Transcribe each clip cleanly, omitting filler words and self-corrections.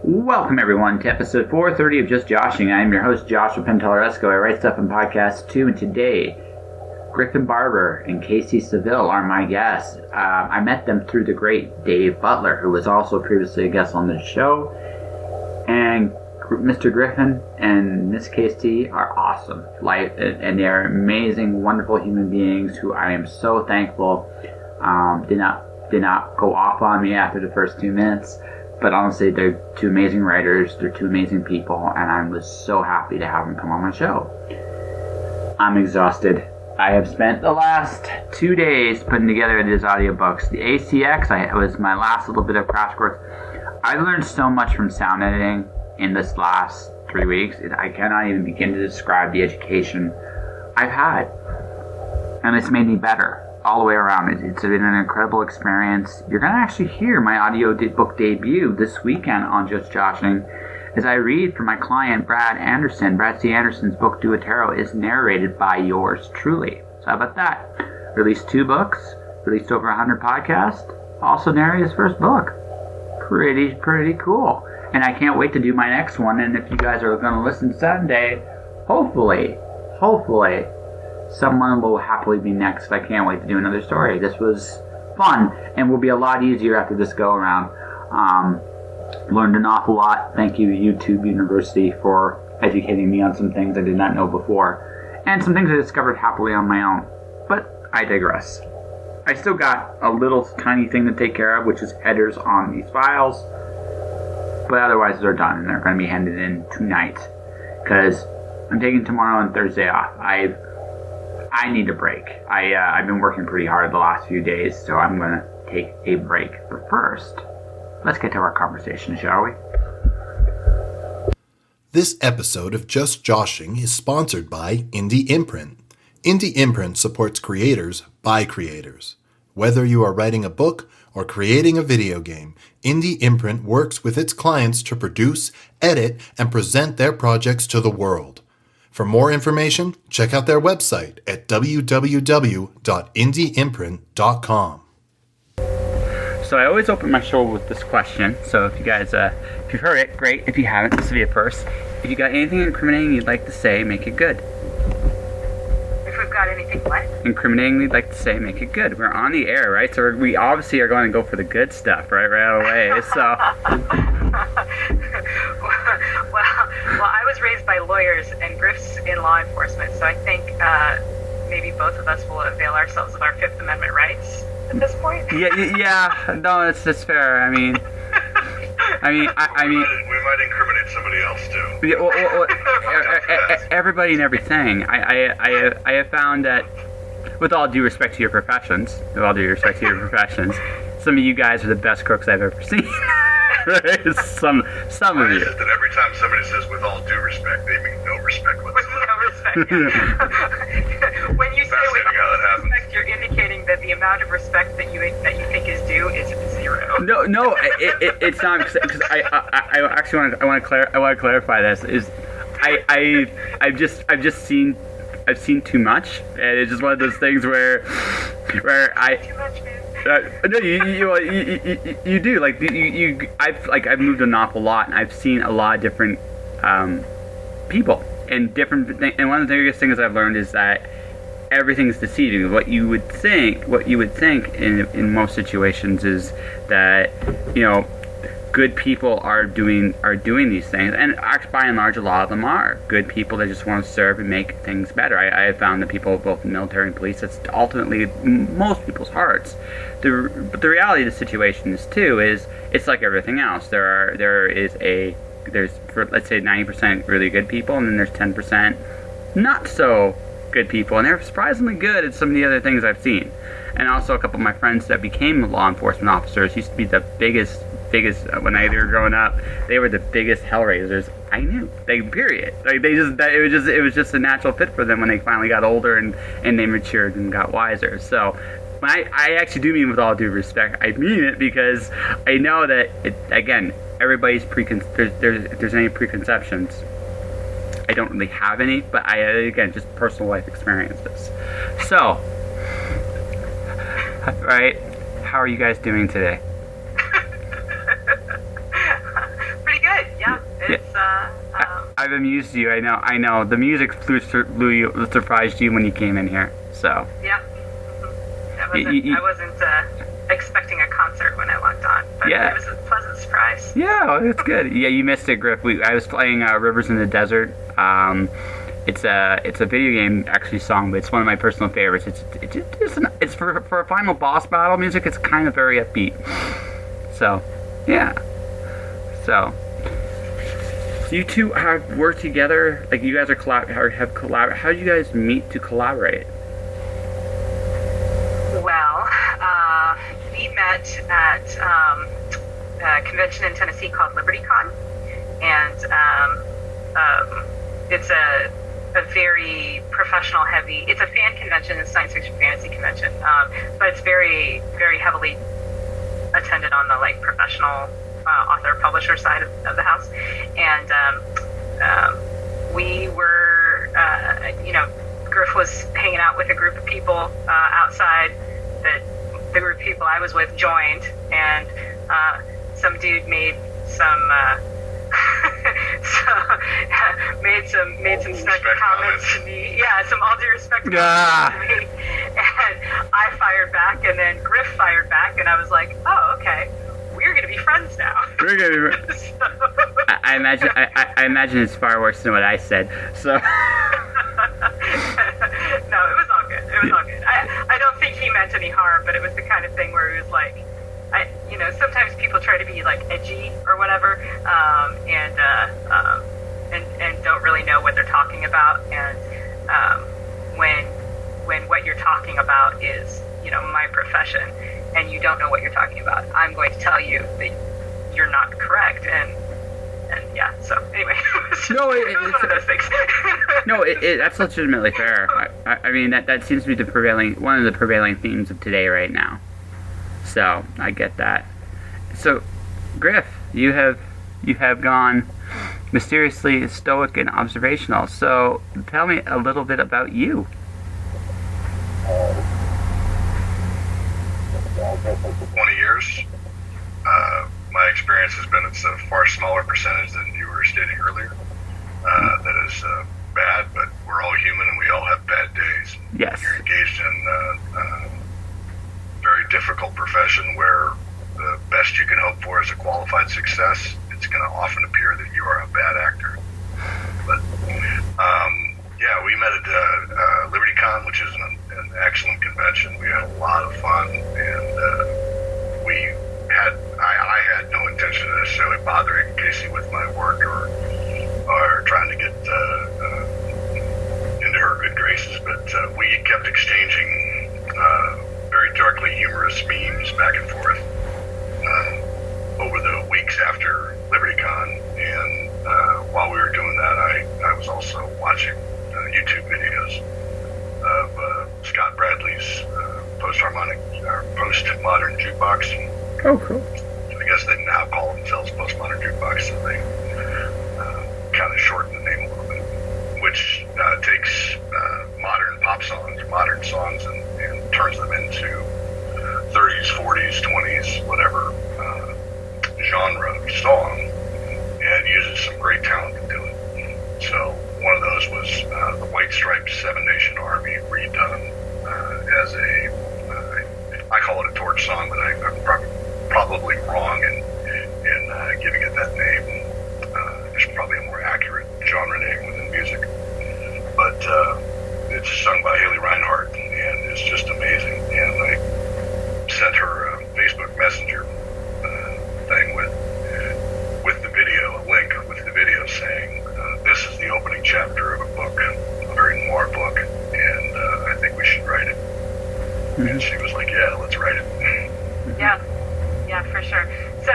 Welcome everyone to episode 430 of Just Joshing. I am your host Joshua Pentellaresco. I write stuff in podcasts too, and today Griffin Barber and Kacey Ezell are my guests. I met them through the great Dave Butler, who was also previously a guest on this show. And Mr. Griffin and Miss Kacey are awesome. And they're amazing, wonderful human beings who I am so thankful did not go off on me after the first 2 minutes. But honestly, they're two amazing writers, they're two amazing people, and I was so happy to have them come on my show. I'm exhausted. I have spent the last 2 days putting together these audiobooks. The ACX was my last little bit of crash course. I learned so much from sound editing in this last 3 weeks. I cannot even begin to describe the education I've had. And it's made me better all the way around. It's been an incredible experience. You're going to actually hear my audio book debut this weekend on Just Joshing as I read from my client Brad Anderson. Brad C. Anderson's book Do a Tarot is narrated by yours truly. So how about that? Released 2 books, released over 100 podcasts, also narrated his first book. Pretty cool. And I can't wait to do my next one. And if you guys are going to listen Sunday, hopefully someone will happily be next. I can't wait to do another story. This was fun and will be a lot easier after this go around. Learned an awful lot. Thank you, YouTube University, for educating me on some things I did not know before, and some things I discovered happily on my own. But I digress. I still got a little tiny thing to take care of, which is headers on these files. But otherwise, they're done, and they're going to be handed in tonight because I'm taking tomorrow and Thursday off. I need a break. I've been working pretty hard the last few days, so I'm going to take a break. But first, let's get to our conversation, shall we? This episode of Just Joshing is sponsored by Indie Imprint. Indie Imprint supports creators by creators. Whether you are writing a book or creating a video game, Indie Imprint works with its clients to produce, edit, and present their projects to the world. For more information, check out their website at www.indieimprint.com. So I always open my show with this question. So if you guys, if you've heard it, great. If you haven't, this will be a first. If you got anything incriminating you'd like to say, make it good. If we've got anything what? Incriminating you'd like to say, make it good. We're on the air, right? So we obviously are going to go for the good stuff, right away. So. Well, I was raised by lawyers, and Griff's in law enforcement, so I think maybe both of us will avail ourselves of our Fifth Amendment rights at this point. Yeah. No, it's fair. I mean, we might incriminate somebody else too. Yeah, everybody and everything. I have found that, with all due respect to your professions, some of you guys are the best crooks I've ever seen. Some of you. That every time somebody says "with all due respect," they mean no respect whatsoever. No respect. When you say "with all due respect," you're indicating that the amount of respect that you think is due is 0. No, it's not, because I actually want to clarify this. Is I've seen too much, and it's just one of those things where I. Too much, man. No, you do. I've moved an awful lot, and I've seen a lot of different people and different things. And one of the biggest things I've learned is that everything's deceiving. What you would think in most situations is that good people are doing these things, and actually, by and large, a lot of them are good people that just want to serve and make things better. I have found that people, both in the military and police, that's ultimately most people's hearts. But the reality of the situation is it's like everything else. There's for, let's say, 90% really good people, and then there's 10% not so good people, and they're surprisingly good at some of the other things I've seen. And also, a couple of my friends that became law enforcement officers used to be the biggest when they were growing up. They were the biggest hellraisers I knew. Period. It was just a natural fit for them when they finally got older and they matured and got wiser. So I actually do mean with all due respect. I mean it because I know that everybody's there's any preconceptions. I don't really have any, but just personal life experiences. So, right, how are you guys doing today? Pretty good. I've amused you. I know. The music surprised you when you came in here. So. Yeah. I wasn't expecting a concert when I walked on, but yeah. It was a pleasant surprise. Yeah, it's good. Yeah, you missed it, Griff. I was playing Rivers in the Desert. It's a video game actually song, but it's one of my personal favorites. It's for a final boss battle music. It's kind of very upbeat. So, yeah. So you two have worked together. Like you guys have collaborated. How did you guys meet to collaborate? Well, we met at a convention in Tennessee called LibertyCon, and it's a very professional heavy. It's a fan convention, it's a science fiction fantasy convention, but it's very, very heavily attended on the like professional author publisher side of the house, and we were, Griff was hanging out with a group of people outside that the group of people I was with joined, and some dude made some made some snarky comments to me. Yeah, some all due respect comments to me. And I fired back, and then Griff fired back, and I was like, oh, okay, we're gonna be friends now. We're gonna be I imagine it's far worse than what I said. So no, it was all good. It was all good. I don't think he meant any harm, but it was the kind of thing where he was like, sometimes people try to be like edgy or whatever, and don't really know what they're talking about. And when what you're talking about is, my profession, and you don't know what you're talking about, I'm going to tell you that you're not correct. And yeah, so anyway, it was one of those things. No, that's legitimately fair. I mean, that seems to be one of the prevailing themes of today right now. So I get that. So, Griff, you have gone mysteriously stoic and observational. So tell me a little bit about you. 20 years. My experience has been it's a far smaller percentage than you were stating earlier. That is bad, but we're all human and we all have bad days. Yes. You're engaged in a very difficult profession where the best you can hope for is a qualified success. It's going to often appear that you are a bad actor. But yeah, we met at LibertyCon, which is an excellent convention. We had a lot of fun, and I had no intention of necessarily bothering Kacey with my work or trying to get into her good graces, but we kept exchanging very darkly humorous memes back and forth over the weeks after LibertyCon, and while we were doing that, I was also watching YouTube videos of Scott Bradley's postmodern jukebox. Oh, cool. I guess they now call themselves postmodern jukebox, so they kind of shorten the name a little bit, which takes modern pop songs, modern songs, and turns them into 30s, 40s, 20s, whatever genre song, and uses some great talent to do it. So one of those was the White Stripes Seven Nation Army redone as I call it a torch song, but I'm probably wrong in giving it that name. There's probably a more accurate genre name within music. But it's sung by Haley Reinhart, and it's just amazing. And I sent her a Facebook Messenger thing with the video, a link with the video saying, this is the opening chapter of a book, a very noir book, and I think we should write it. Mm-hmm. And she was like, yeah, let's write it. Yeah, for sure. So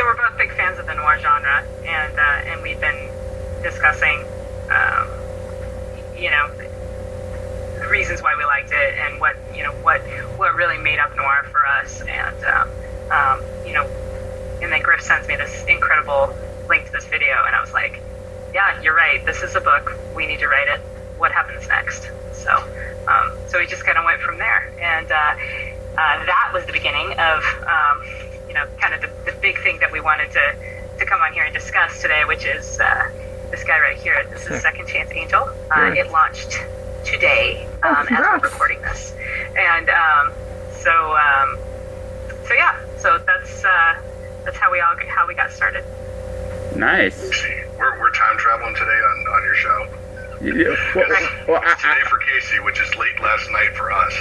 we're both big fans of the noir genre, and we've been discussing, the reasons why we liked it and what really made up noir for us, and then Griff sends me this incredible link to this video, and I was like, yeah, you're right. This is a book. We need to write it. What happens next? So we just kind of went from there, and that was the beginning of kind of the big thing that we wanted to come on here and discuss today, which is this guy right here. This is Second Chance Angel. It launched today as we're recording this, and so that's how we got started. Nice. We're time traveling today on your show. Yeah. It's today for Kacey, which is late last night for us,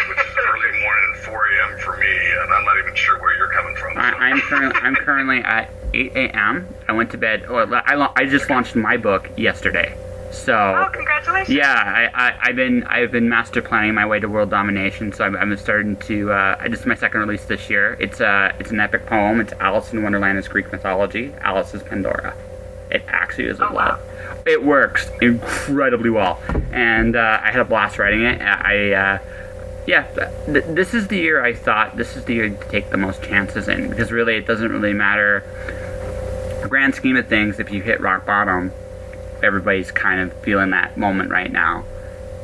which is early morning, 4 a.m. for me, and I'm not even sure where you're coming from. So. I'm currently at 8 a.m. I went to bed. I just launched my book yesterday. So, congratulations! Yeah, I've been master planning my way to world domination. So I'm starting to. This is my second release this year. It's an epic poem. It's Alice in Wonderland is Greek mythology. Alice is Pandora. It actually is a love. Wow. It works incredibly well, and I had a blast writing it. This is the year I thought this is the year to take the most chances in, because really it doesn't really matter. The grand scheme of things, if you hit rock bottom, everybody's kind of feeling that moment right now.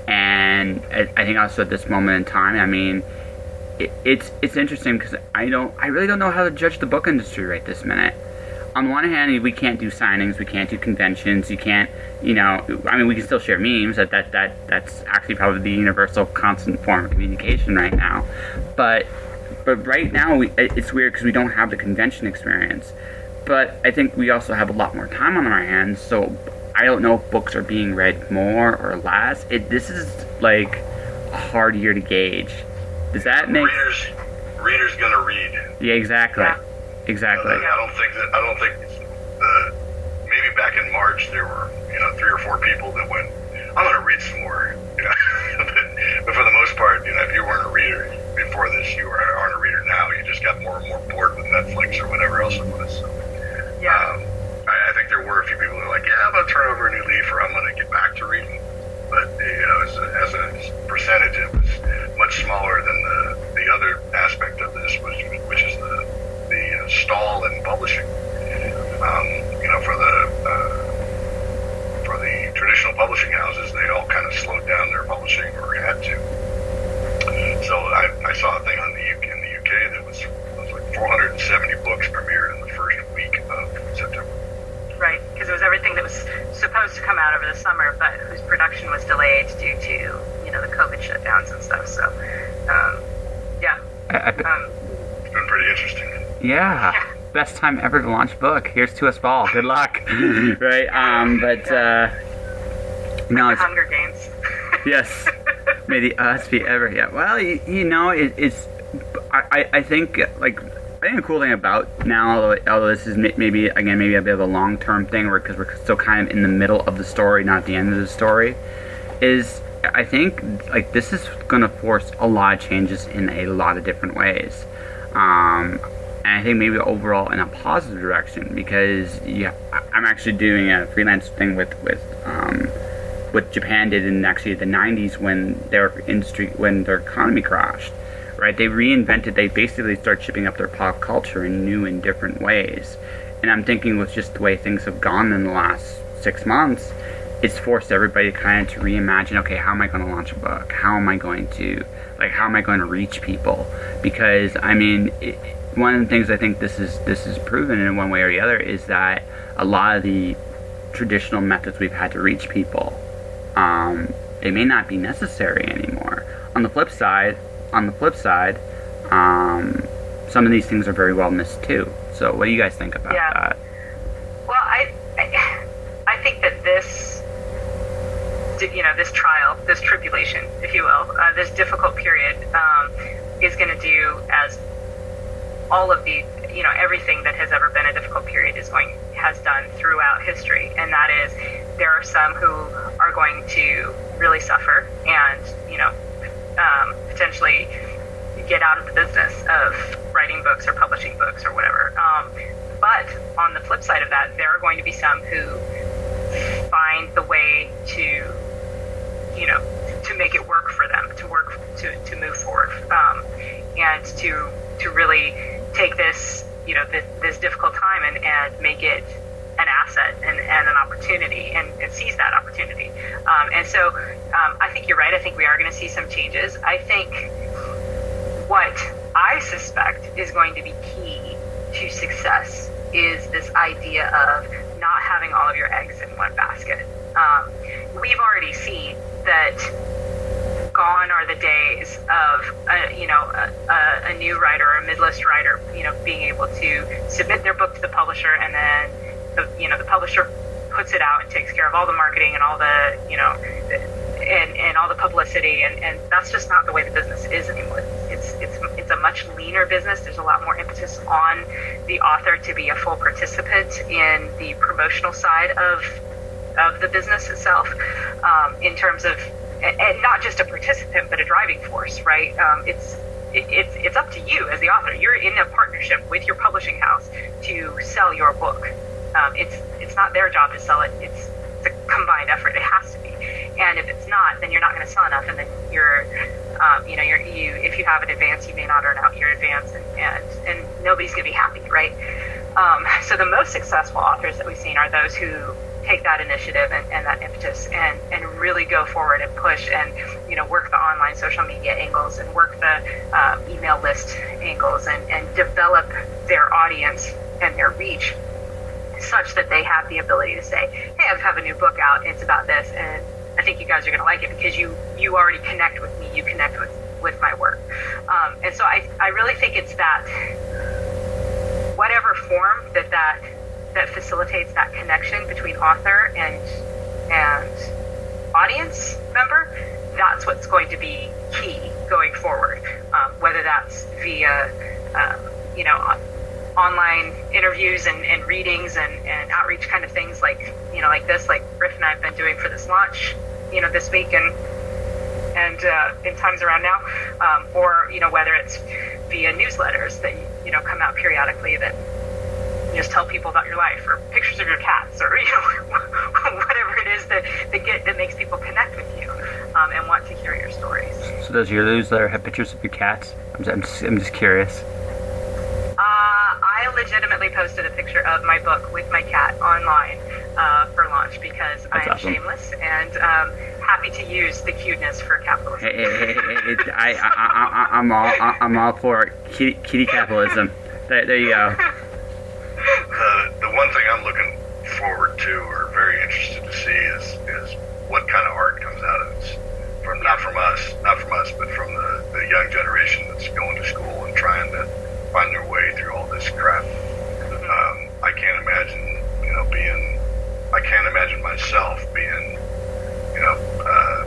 And I think also at this moment in time, I mean, it's interesting because I really don't know how to judge the book industry right this minute. On the one hand, we can't do signings, we can't do conventions, you can't, we can still share memes. That's actually probably the universal constant form of communication right now. But right now, it's weird because we don't have the convention experience. But I think we also have a lot more time on our hands, so I don't know if books are being read more or less. This is like a hard year to gauge. Does that make readers gonna read? Yeah, exactly. Yeah. Exactly. I don't think maybe back in March there were 3 or 4 people that went, I'm gonna read some more. But for the most part, if you weren't a reader before this, you aren't a reader now. You just got more and more bored with Netflix or whatever else it was. So, yeah. I think there were a few people that were like, yeah, I'm gonna turn over a new leaf, or I'm gonna get back to reading. But as a percentage, it was much smaller than the other aspect of this, which is the stall in publishing. For the traditional publishing houses, they all kind of slowed down their publishing or had to. So I saw a thing in the UK that was like 470 books premiered in the first week of September. Right, because it was everything that was supposed to come out over the summer, but whose production was delayed due to the COVID shutdowns and stuff. So, it's been pretty interesting. Yeah. Best time ever to launch a book. Here's to us all. Good luck. Right. No. It's Hunger Games. Yes. May the odds be ever. Yeah. Well, it's. I think the cool thing about now, although this is maybe a bit of a long-term thing, because we're still kind of in the middle of the story, not the end of the story, is I think this is going to force a lot of changes in a lot of different ways. And I think maybe overall in a positive direction, because I'm actually doing a freelance thing with what Japan did in actually the 90s when their economy crashed. Right, they basically started shipping up their pop culture in new and different ways. And I'm thinking with just the way things have gone in the last 6 months, it's forced everybody kind of to reimagine, okay, how am I going to launch a book? How am I going to reach people? Because, one of the things I think this is proven in one way or the other is that a lot of the traditional methods we've had to reach people, they may not be necessary anymore. On the flip side, some of these things are very well missed too. So what do you guys think about that? Well, I think that this trial, this tribulation, if you will, this difficult period, is going to do as all of the, everything that has ever been a difficult period has done throughout history. And that is, there are some who are going to really suffer and, potentially get out of the business of writing books or publishing books or whatever. But on the flip side of that, there are going to be some who find the way to make it work for them, to move forward, and to really take this, this difficult time and make it an asset and an opportunity and seize that opportunity. And so I think you're right. I think we are going to see some changes. I think what I suspect is going to be key to success is this idea of not having all of your eggs in one basket. We've already seen that gone are the days of a new writer or a mid-list writer, being able to submit their book to the publisher, and then the publisher puts it out and takes care of all the marketing and all the and all the publicity, and that's just not the way the business is anymore. It's a much leaner business. There's a lot more impetus on the author to be a full participant in the promotional side of the business itself, in terms of, and not just a participant but a driving force, right? It's up to you as the author. You're in a partnership with your publishing house to sell your book. It's not their job to sell it. It's a combined effort. It has to be. And if it's not, then you're not going to sell enough, and then if you have an advance, you may not earn out your advance, and nobody's going to be happy, right? So the most successful authors that we've seen are those who take that initiative and that impetus and really go forward and push and work the online social media angles and work the email list angles and develop their audience and their reach such that they have the ability to say, hey, I have a new book out, it's about this, and I think you guys are going to like it because you already connect with me, you connect with my work. And so I really think it's that whatever form that facilitates that connection between author and audience member, that's what's going to be key going forward. Whether that's via online interviews and readings and outreach kind of things like this, like Griffin and I have been doing for this launch, this week and in times around now, or whether it's via newsletters that come out periodically that just tell people about your life, or pictures of your cats, or whatever it is that makes people connect with you and want to hear your stories. So does your newsletter have pictures of your cats? I'm just curious. I legitimately posted a picture of my book with my cat online for launch because I am awesome. Shameless and happy to use the cuteness for capitalism. I'm all for kitty capitalism. There you go. The one thing I'm looking forward to, or very interested to see, is what kind of art comes out of this. Not from us, but from the young generation that's going to school and trying to find their way through all this crap. I can't imagine, I can't imagine myself being,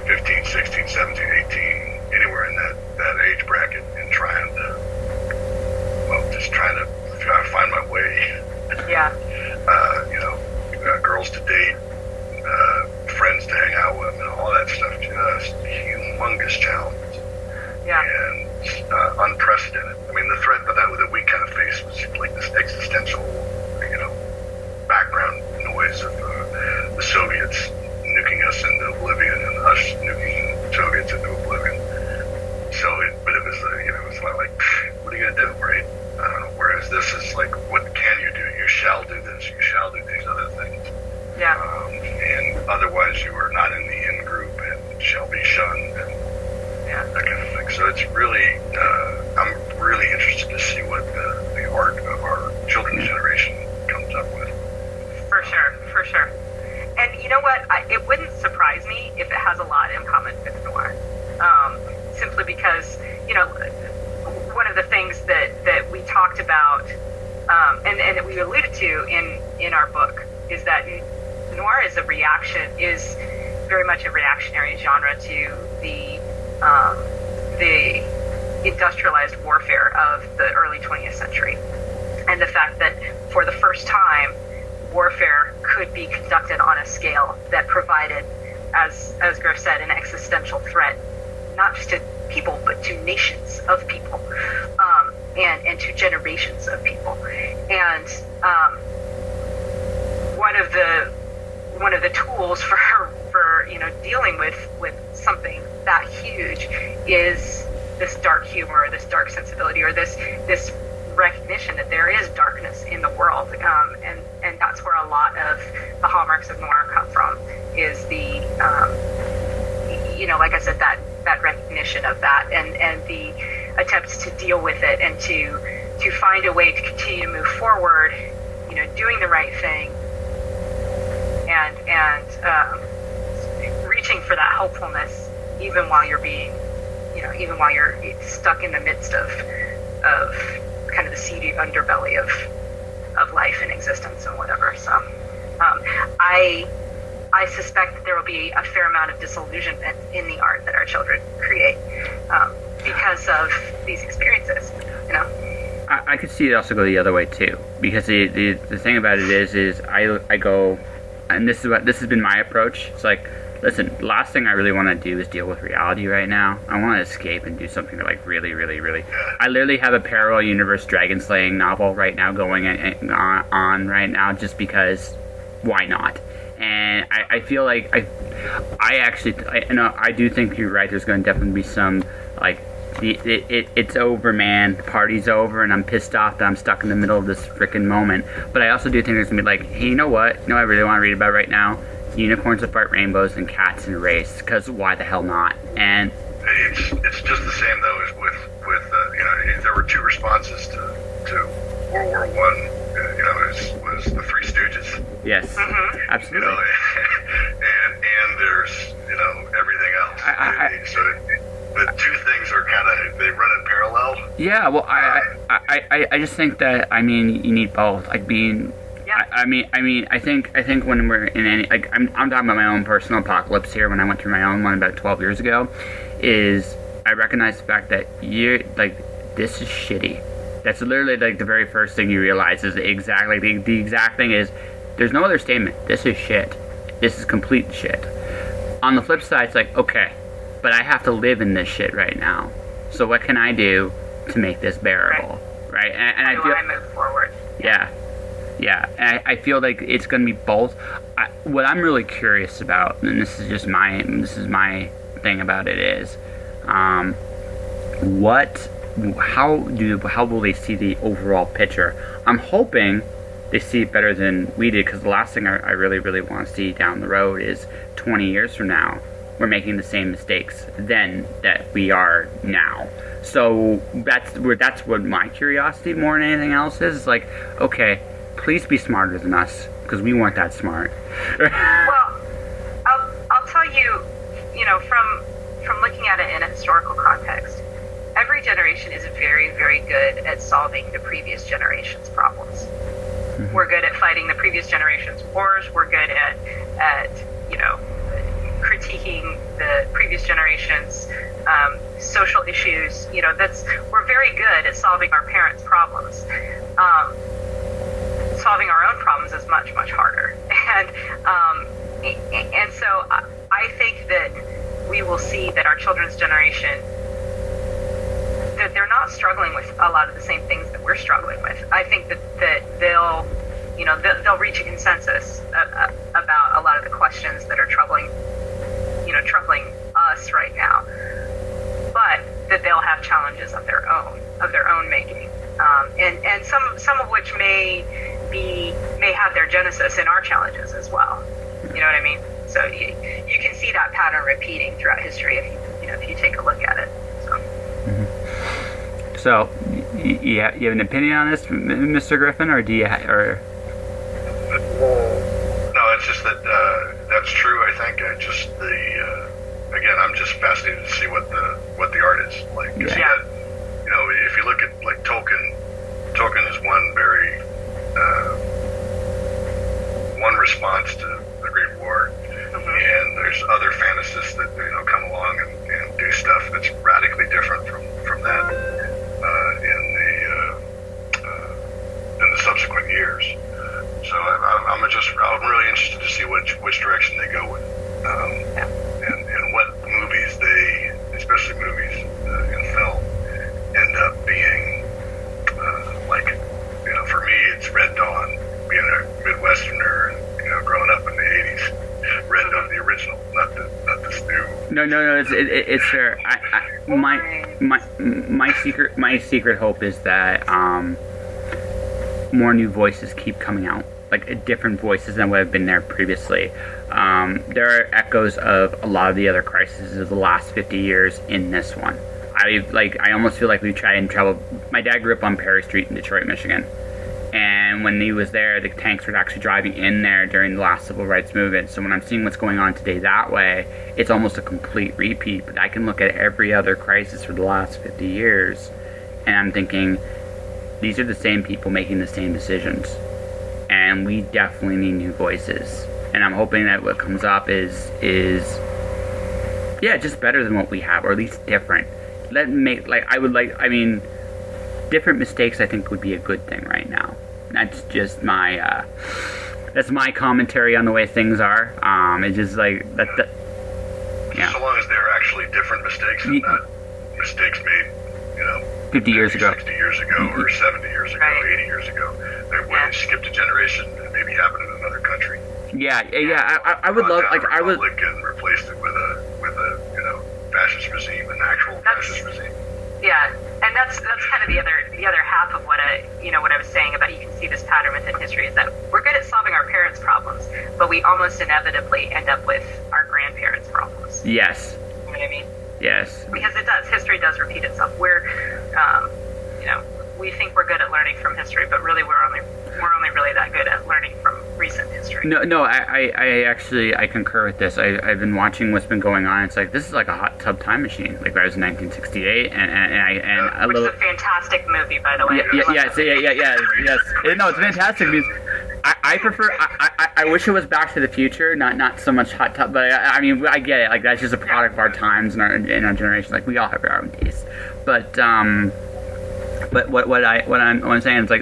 15, 16, 17, 18, anywhere in that age bracket, and trying to find my way. Yeah. Girls to date, friends to hang out with, and all that stuff. Just humongous challenges. Yeah. And unprecedented. I mean, the threat that we kind of face was like this existential, background noise of the Soviets nuking us into oblivion and us nuking the Soviets into oblivion. So, but it was, it was like, what are you gonna do, right? Whereas this is like, what can you do? You shall do this. You shall do these other things. Yeah. And otherwise, you are not in the in group and shall be shunned. And that kind of thing. So it's really, I'm really interested to see what the art of our children's generation comes up with. For sure. And you know what? It wouldn't surprise me if it has a lot in common with noir. Simply because, one of the things that we talked about, and that we alluded to in our book, is that noir is very much a reactionary genre to the industrialized warfare of the early 20th century, and the fact that for the first time, warfare could be conducted on a scale that provided, as Griff said, an existential threat, not just to people, but to nations of people, and to generations of people. And one of the tools for dealing with something that huge is this dark humor, this dark sensibility, or this recognition that there is darkness in the world, and that's where a lot of the hallmarks of noir come from, is the like I said, that recognition of that, and the attempts to deal with it and to find a way to continue to move forward, doing the right thing, and reaching for that hopefulness, even while you're being, even while you're stuck in the midst of kind of the seedy underbelly of life and existence and whatever. So I suspect that there will be a fair amount of disillusionment in the art that our children create because of these experiences. I could see it also go the other way too, because the thing about it is I go, and this has been my approach. It's like, listen, the last thing I really want to do is deal with reality right now. I want to escape and do something like really, really, really. I literally have a parallel universe dragon slaying novel right now going on right now, just because, why not? And I feel like I do think you're right. There's going to definitely be some like. It's over, man. The party's over, and I'm pissed off that I'm stuck in the middle of this freaking moment. But I also do think there's gonna be like, hey, you know what? I really want to read about right now? Unicorns that fight rainbows and cats in a race. Because why the hell not? And it's just the same though as with there were two responses to World War One. Was the Three Stooges. Yes, absolutely. And there's everything else. So the two things are they run in parallel. Yeah, well, I just think that you need both. Like being, I think when we're in any, like I'm talking about my own personal apocalypse here. When I went through my own one about 12 years ago, is I recognize the fact that this is shitty. That's literally like the very first thing you realize is exactly the exact thing is there's no other statement. This is shit. This is complete shit. On the flip side, it's like, okay, but I have to live in this shit right now. So what can I do to make this bearable, right? And I feel I move forward. Yeah. And I feel like it's going to be both. What I'm really curious about, and this is my thing about it is, how will they see the overall picture? I'm hoping they see it better than we did, because the last thing I really, really want to see down the road is 20 years from now, we're making the same mistakes then that we are now. So that's what my curiosity more than anything else is. It's like, okay, please be smarter than us, because we weren't that smart. Well, I'll tell you, from looking at it in a historical context, every generation is very, very good at solving the previous generation's problems. Mm-hmm. We're good at fighting the previous generation's wars. We're good at critiquing the previous generation's social issues. We're very good at solving our parents' problems. Solving our own problems is much, much harder. And so I think that we will see that our children's generation, that they're not struggling with a lot of the same things that we're struggling with. I think that they'll reach a consensus about a lot of the questions that are troubling us right now, but that they'll have challenges of their own making, and some of which may have their genesis in our challenges as well. You know what I mean? So you can see that pattern repeating throughout history if you take a look at it. So. Mm-hmm. So, you have an opinion on this, Mr. Griffin, or do you? No, it's just that that's true. I think again, I'm just fascinated to see what the art is like. Yeah. If you look at like Tolkien is one very one response to the Great War, and there's other fantasists that come along and do stuff that's radically different from that in the subsequent years. So I'm really interested to see which direction they go with, and what movies especially movies in film, end up being for me it's Red Dawn, being a Midwesterner and growing up in the '80s. Red Dawn, the original, not this new. No, it's fair. My secret hope is that more new voices keep coming out, like different voices than what have been there previously. There are echoes of a lot of the other crises of the last 50 years in this one. I almost feel like we try and travel. My dad grew up on Perry Street in Detroit, Michigan, and And when he was there, the tanks were actually driving in there during the last civil rights movement. So when I'm seeing what's going on today that way, it's almost a complete repeat. But I can look at every other crisis for the last 50 years, and I'm thinking, these are the same people making the same decisions. And we definitely need new voices. And I'm hoping that what comes up is just better than what we have, or at least different. Different mistakes I think would be a good thing right now. That's just my commentary on the way things are. It's just like that. Yeah. So long as they're actually different mistakes and not mistakes made, 50 years ago, 60 years ago, or 70 years ago, 80 years ago. They went skipped a generation and maybe happened in another country. I would love, like, I would. And replaced it with a fascist regime, an actual fascist regime. Yeah, and that's kind of the other half of what I was saying about, you can see this pattern within history, is that we're good at solving our parents' problems, but we almost inevitably end up with our grandparents' problems. Yes. You know what I mean? Yes. Because history does repeat itself. We think we're good at learning from history, but really we're only really that good at learning from recent history. No, I actually concur with this. I've been watching what's been going on. It's like, this is like a hot tub time machine. Like, I was in 1968, which is a fantastic movie, by the way. Yes. No, it's fantastic because I prefer. I wish it was Back to the Future, not so much hot tub. But I get it. Like, that's just a product of our times and our generation. Like, we all have our own tastes. But what I'm saying is, like,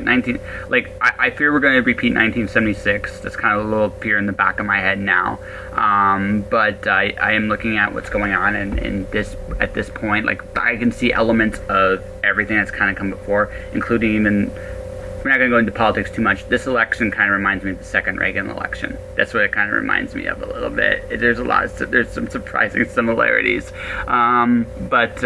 I fear we're going to repeat 1976. That's kind of a little fear in the back of my head now. But I am looking at what's going on at this point. Like, I can see elements of everything that's kind of come before, including even. We're not going to go into politics too much. This election kind of reminds me of the second Reagan election. That's what it kind of reminds me of a little bit. There's some surprising similarities. Like,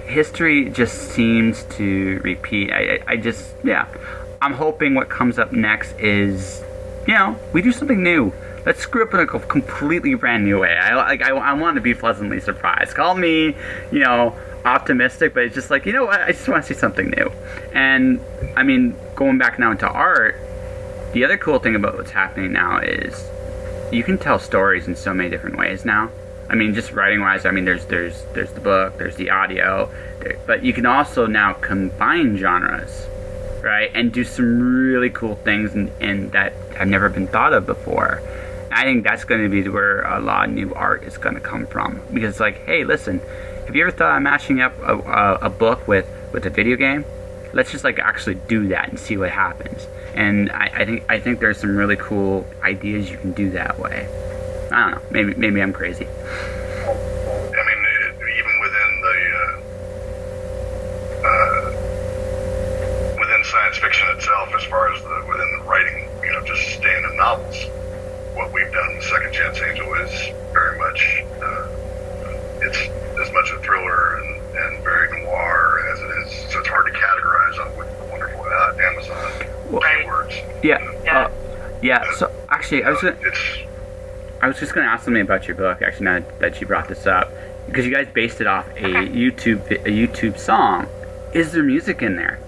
history just seems to repeat. I'm hoping what comes up next is, we do something new. Let's screw up in a completely brand new way. I want to be pleasantly surprised. Call me, optimistic, but it's just like, what? I just want to see something new. And, going back now into art, the other cool thing about what's happening now is you can tell stories in so many different ways now. Just writing-wise, there's the book, there's the audio, but you can also now combine genres, right, and do some really cool things and that have never been thought of before. And I think that's going to be where a lot of new art is going to come from, because it's like, hey, listen, have you ever thought of matching up a book with a video game? Let's just actually do that and see what happens. And I think there's some really cool ideas you can do that way. I don't know. Maybe I'm crazy. Even within science fiction itself, as far as within the writing, just staying in novels, what we've done with Second Chance Angel is very much it's as much a thriller and very noir as it is. So it's hard to categorize on with the wonderful Amazon keywords. So actually, I was just going to ask something about your book, actually, now that you brought this up, because you guys based it off a YouTube song. Is there music in there?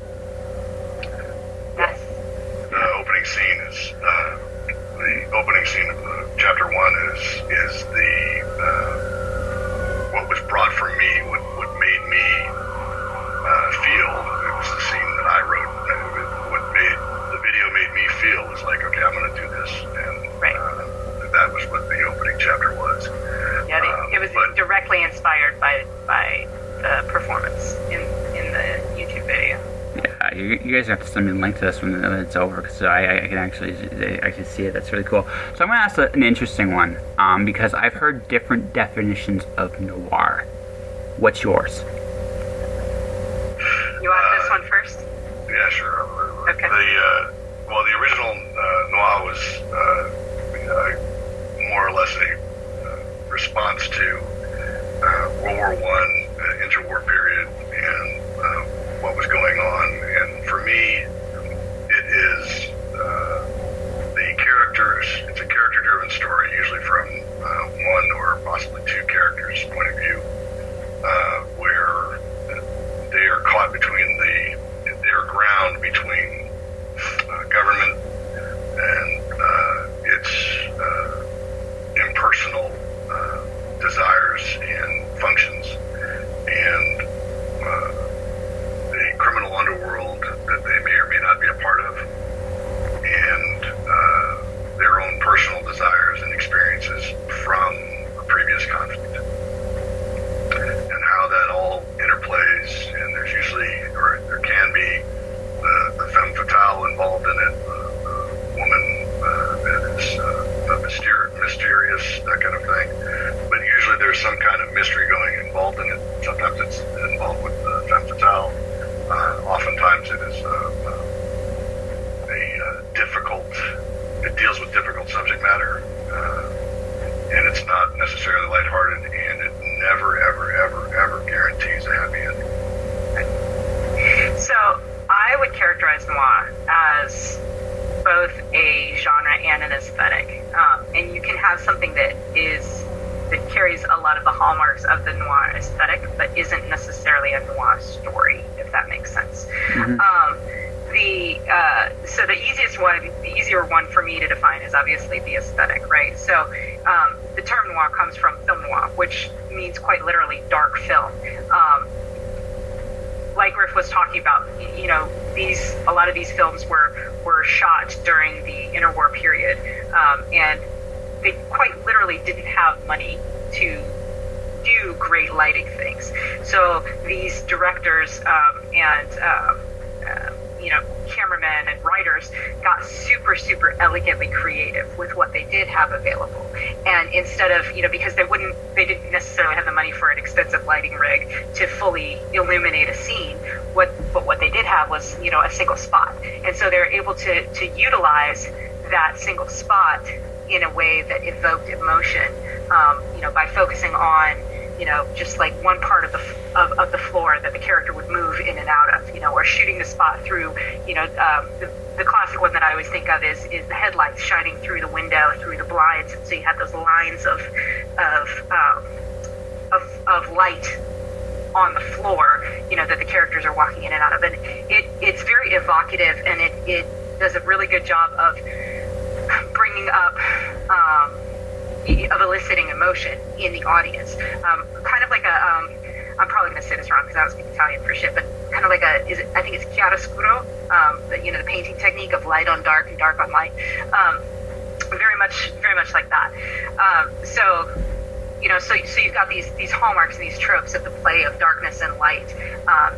Yes. The opening scene is the opening scene of chapter 1 is the what was brought from me, what made me feel. It was the scene that I wrote. What made the video made me feel was like, okay, I'm going to do this, and that was what the opening chapter was. Yeah, it was directly inspired by the performance in the YouTube video. Yeah, you guys have to send me the link to this when it's over, so I can actually see it. That's really cool. So I'm going to ask an interesting one, because I've heard different definitions of noir. What's yours? You want this one first? Yeah, sure. Okay. The original noir was more or less a response to World War I, interwar period, and what was going on. And for me, it is the characters. It's a character-driven story, usually from one or possibly two characters' point of view, where they are caught between they're ground between matter, and it's not necessarily lighthearted, and it never, ever, ever, ever guarantees a happy ending. So I would characterize noir as both a genre and an aesthetic, and you can have something that carries a lot of the hallmarks of the noir aesthetic, but isn't necessarily a noir story, if that makes sense. Mm-hmm. So the easier one for me to define is obviously the aesthetic, right? So the term noir comes from film noir, which means quite literally dark film. Like Griff was talking about, you know, a lot of these films were shot during the interwar period, and they quite literally didn't have money to do great lighting things. So these directors and cameramen and writers got super, super elegantly creative with what they did have available. And instead of, because they didn't necessarily have the money for an expensive lighting rig to fully illuminate a scene, what they did have was, a single spot. And so they're able to utilize that single spot in a way that evoked emotion, by focusing on, just like one part of the floor that the character would move in and out of, or shooting the spot through, the classic one that I always think of is the headlights shining through the window, through the blinds, and so you have those lines of light on the floor, that the characters are walking in and out of, and it's very evocative, and it does a really good job of bringing up of eliciting emotion in the audience, kind of like I'm probably going to say this wrong because I don't speak Italian for shit, but kind of like I think it's chiaroscuro, the painting technique of light on dark and dark on light, very much like that. So you've got these hallmarks and these tropes of the play of darkness and light,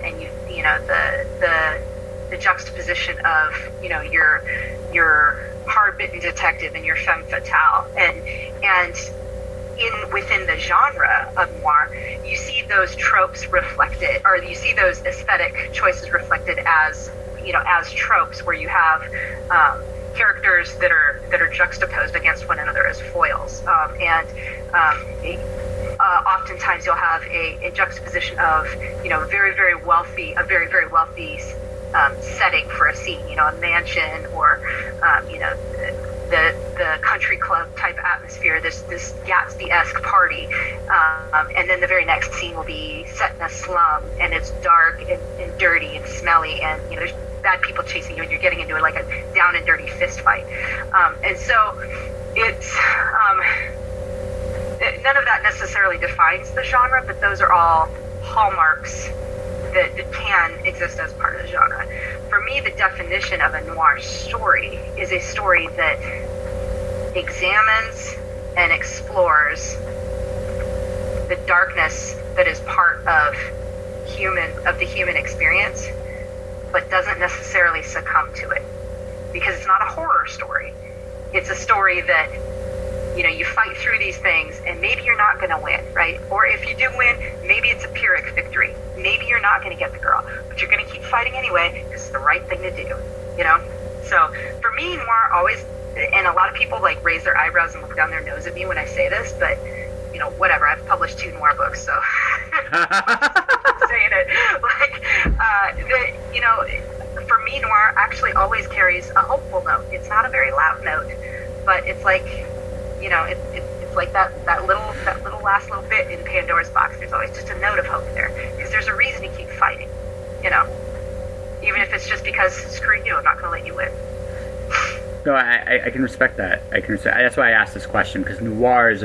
and the juxtaposition of your hard-bitten detective and your femme fatale, and within the genre of noir, you see those tropes reflected, or you see those aesthetic choices reflected as tropes, where you have characters that are juxtaposed against one another as foils, and oftentimes you'll have a juxtaposition of very, very wealthy setting for a scene, a mansion, or the country club type atmosphere, this Gatsby-esque party, and then the very next scene will be set in a slum, and it's dark and dirty and smelly, and there's bad people chasing you, and you're getting into like a down and dirty fist fight, and so it's none of that necessarily defines the genre, but those are all hallmarks that can exist as part of the genre. For me, the definition of a noir story is a story that examines and explores the darkness that is part of the human experience, but doesn't necessarily succumb to it. Because it's not a horror story. It's a story that you fight through these things, and maybe you're not going to win, right? Or if you do win, maybe it's a Pyrrhic victory. Maybe you're not going to get the girl, but you're going to keep fighting anyway because it's the right thing to do, So for me, noir always, and a lot of people like raise their eyebrows and look down their nose at me when I say this, but whatever. I've published 2 noir books, so saying it for me, noir actually always carries a hopeful note. It's not a very loud note, but it's like. It's like that little last little bit in Pandora's box. There's always just a note of hope there, because there's a reason to keep fighting, even if it's just because screw you, I'm not going to let you win. No, I can respect that. That's why I asked this question, because noir is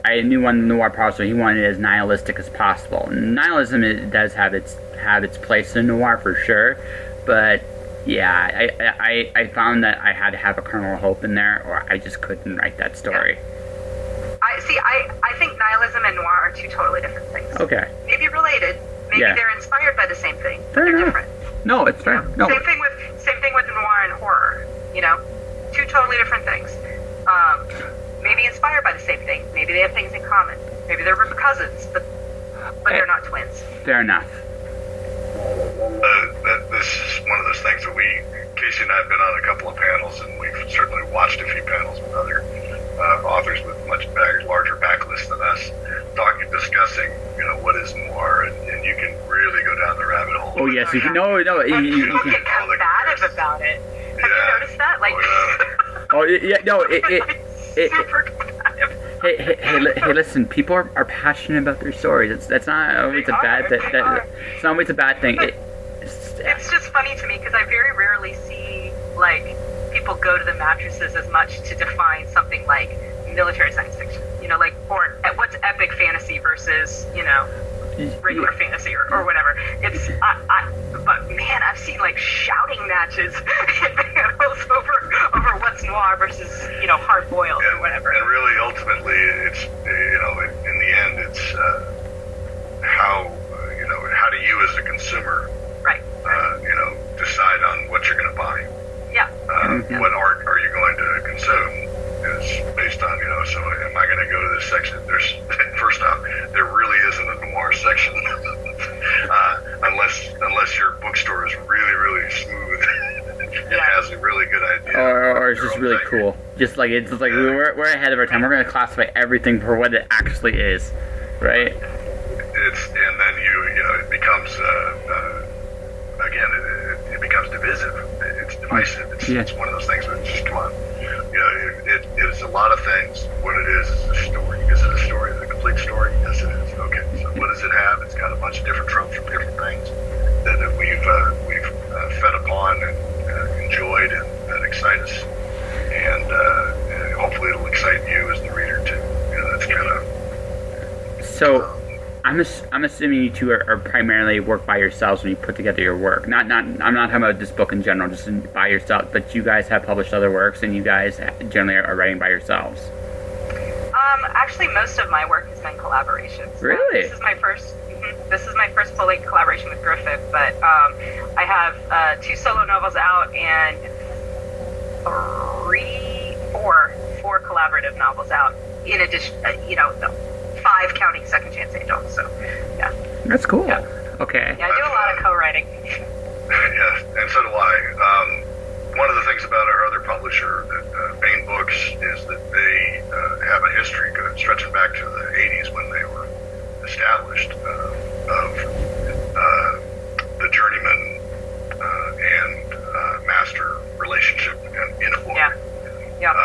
I knew one noir producer, he wanted it as nihilistic as possible. Nihilism does have its place in noir for sure, but yeah, I found that I had to have a kernel of hope in there, or I just couldn't write that story. I think nihilism and noir are 2 totally different things. Okay. Maybe related. Maybe they're inspired by the same thing, but they're different. No, it's fair. No. Same thing with noir and horror. 2 totally different things. Maybe inspired by the same thing. Maybe they have things in common. Maybe they're cousins, but they're not twins. Fair enough. This is one of those things that we Kacey and I have been on a couple of panels, and we've certainly watched a few panels with other authors with much larger backlists than us, discussing, what is noir, and you can really go down the rabbit hole. Oh yes, you can. No, And people can. get combative about it. Have you noticed that? Like, Oh yeah, no, super combative. Hey, listen. People are passionate about their stories. That's not always a bad thing. It's not always a bad thing. It's just funny to me because I very rarely see like people go to the mattresses as much to define something like military science fiction. Like, or what's epic fantasy versus regular fantasy or whatever. It's but man, I've seen like shouting matches in panels over what's noir versus hard boiled or whatever. And really, ultimately, it's in the end, it's how do you as a consumer, right? Decide on what you're going to buy. Yeah. What art are you going to consume is based on so am I going to go to this section? There's first off, there really isn't a noir section unless your bookstore is really really smooth. It has a really good idea. Or it's just really cool. Just like it's like we're ahead of our time. We're going to classify everything for what it actually is, right? And then it becomes again it becomes divisive. It's divisive. It's one of those things that just come on. It is a lot of things. What it is a story. Is it a story? Is it a complete story? Yes, it is. Okay. So what does it have? It's got a bunch of different tropes from different things that we've fed upon and enjoyed and that excite us. And hopefully it'll excite you as the reader too. That's kind of. So. I'm assuming you two are primarily work by yourselves when you put together your work. I'm not talking about this book in general, just by yourself. But you guys have published other works, and you guys generally are writing by yourselves. Actually, most of my work has been collaborations. Really? This is my first. This is my first full-length collaboration with Griffin, but I have 2 solo novels out and four collaborative novels out. In addition, 5 counting Second Chance Angel. So, yeah. That's cool. Yeah. Okay. Yeah, I do a lot of co-writing. Yeah, and so do I. One of the things about our other publisher, Bain Books, is that they have a history stretching back to the 80s when they were established of the journeyman and master relationship in a book. Yeah. Yeah.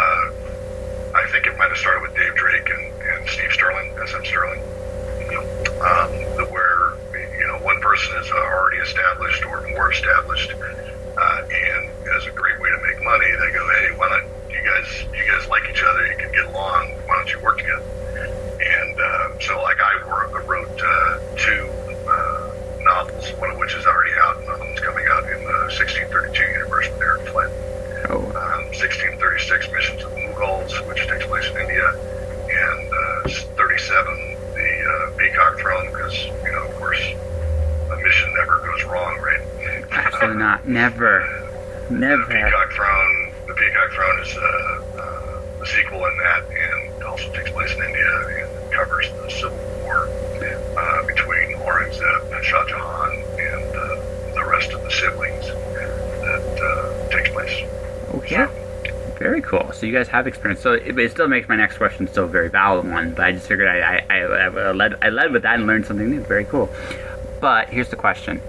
I think it might have started with Dave Drake and Steve Sterling, S.M. Sterling, where one person is already established or more established, and has a great way to make money. They go, hey, why not you guys like each other? You can get along. Why don't you work together? And so, like I wrote 2 novels, one of which is already out, and another one's coming out in the 1632 universe with Eric Flynn. 1636 Mission to the Mughals, which takes place in India, and 37 the Peacock Throne, because of course a mission never goes wrong, right? Absolutely not. Never. The Peacock Throne is the sequel in that, and also takes place in India and covers the civil war between Aurangzeb and Shah Jahan and the rest of the siblings that takes place. Okay. Very cool. So you guys have experience. So it still makes my next question still a very valid one. But I just figured I led with that and learned something new. Very cool. But here's the question: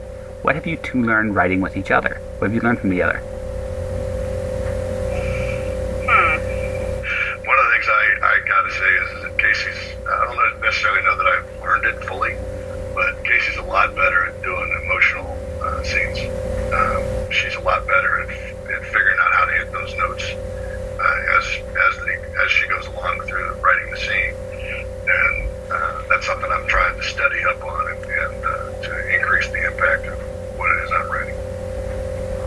what have you two learned writing with each other? What have you learned from the other? One of the things I got to say is that Kacey's. I don't necessarily know that I've learned it fully, but Kacey's a lot better at doing emotional scenes. She's a lot better at figuring out how to hit those notes as she goes along through writing the scene, and that's something I'm trying to study up on and to increase the impact of what it is I'm writing.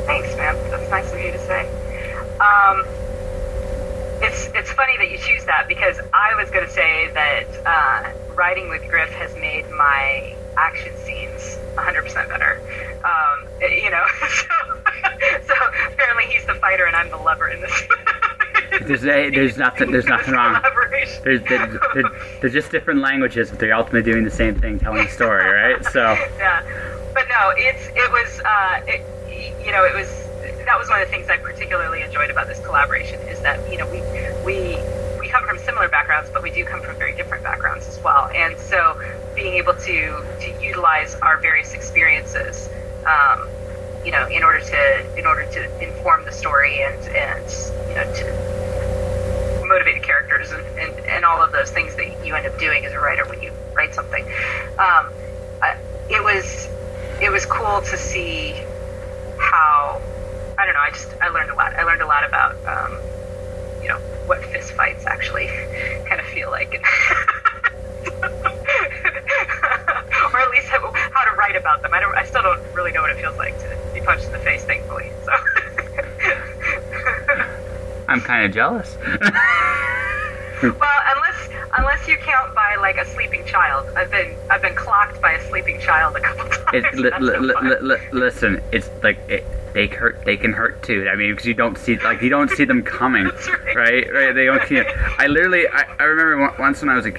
Thanks, man. That's nice of you to say. It's funny that you choose that, because I was going to say that writing with Griff has made my action scenes 100% better. So apparently he's the fighter and I'm the lover in this. There's nothing wrong. There's just different languages, but they're ultimately doing the same thing, telling a story, right? So yeah, but no, it was that was one of the things I particularly enjoyed about this collaboration, is that, you know, we come from similar backgrounds, but we do come from very different backgrounds as well. And so being able to utilize our various experiences, you know, in order to inform the story and you know, to motivate the characters and all of those things that you end up doing as a writer when you write something. It was cool to see how, I don't know, I learned a lot. I learned a lot about, you know, what fist fights actually kind of feel like. Or at least how to write about them. I still don't really know what it feels like to be punched in the face, thankfully. So I'm kind of jealous. Well, unless you count by like a sleeping child. I've been clocked by a sleeping child a couple times. Listen, it's like they hurt. They can hurt too. I mean, because you don't see them coming, That's right. right? They don't see it. I remember once when I was a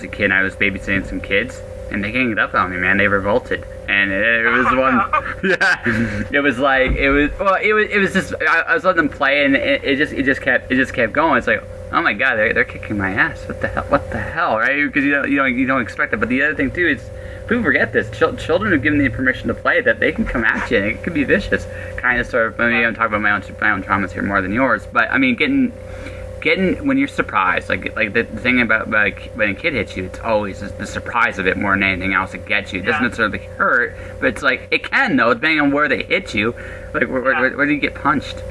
kid, I was babysitting some kids, and they ganged up on me, man. They revolted, and it was one. No. Yeah, it was just I was letting them play, and it just kept going. It's like, oh my god, they're kicking my ass. What the hell, right? Because you don't expect it. But the other thing too is, people forget this. Children are given the permission to play, that they can come at you, and it can be vicious. Kind of, sort of. I mean, I'm talking about my own traumas here more than yours. But I mean, getting when you're surprised, like the thing about like when a kid hits you, it's always the surprise of it more than anything else that gets you. It doesn't necessarily hurt, but it's like it can though, depending on where they hit you. Like where do you get punched?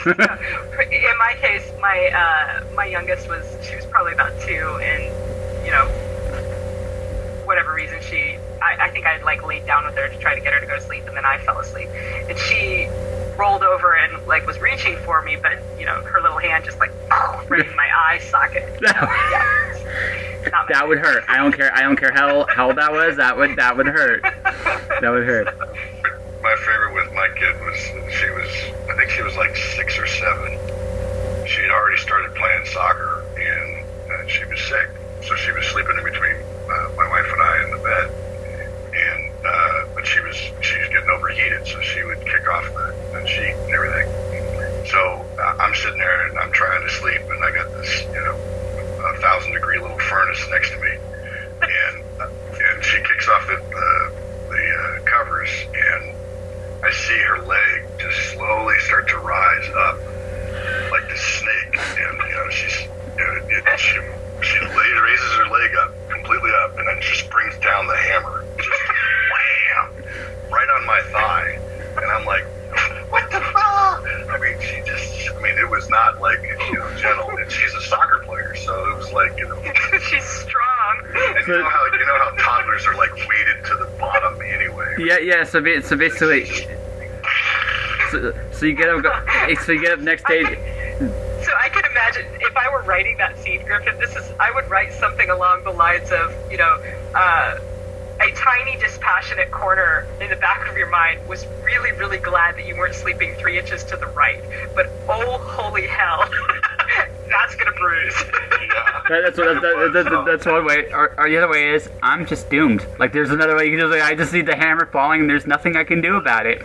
In my case, my youngest she was probably about 2, and you know, whatever reason I think I like laid down with her to try to get her to go to sleep, and then I fell asleep, and she rolled over and like was reaching for me, but you know, her little hand just like right in my eye socket. So, yeah, that would hurt. I don't care how old that was. That would hurt. That would hurt. My favorite with my kid was I think she was like 6 or 7. She had already started playing soccer, and she was sick, so she was sleeping in between my wife and I in the bed, and but she was getting overheated, so she would kick off the sheet and everything. So I'm sitting there and I'm trying to sleep, and I got this 1,000-degree little furnace next to me, and she kicks off the covers, and I see her leg just slowly start to rise up like this snake, and she raises her leg up completely up, and then just brings down the hammer, just wham, right on my thigh, and I'm like, what the fuck? I mean, it was not like gentle, and she's a soccer player, so it was like she's strong. And you know how toddlers are like weighted to the bottom anyway. Yeah. So basically, so you get up next day. So I can imagine if I were writing that scene, Griffin, I would write something along the lines of, a tiny dispassionate corner in the back of your mind was really, really glad that you weren't sleeping 3 inches to the right. But oh, holy hell, that's gonna bruise. Yeah. That's one way. Or the other way is, I'm just doomed. Like, there's another way. You can just I just see the hammer falling, and there's nothing I can do about it.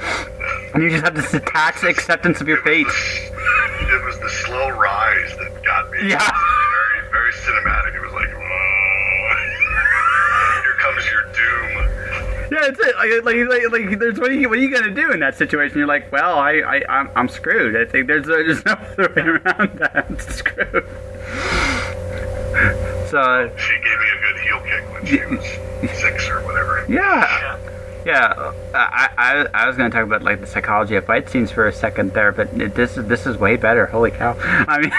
And you just have this detached acceptance of your fate. It was the slow rise that got me. Yeah. Very, very cinematic. It was like, here comes your doom. Yeah, it's it. Like there's what are you gonna do in that situation? You're like, well, I'm screwed. I think there's no other way around that. I'm screwed. So she gave me a good heel kick when she was 6 or whatever. Yeah. I was gonna talk about like the psychology of fight scenes for a second there, but this is way better. Holy cow! I mean.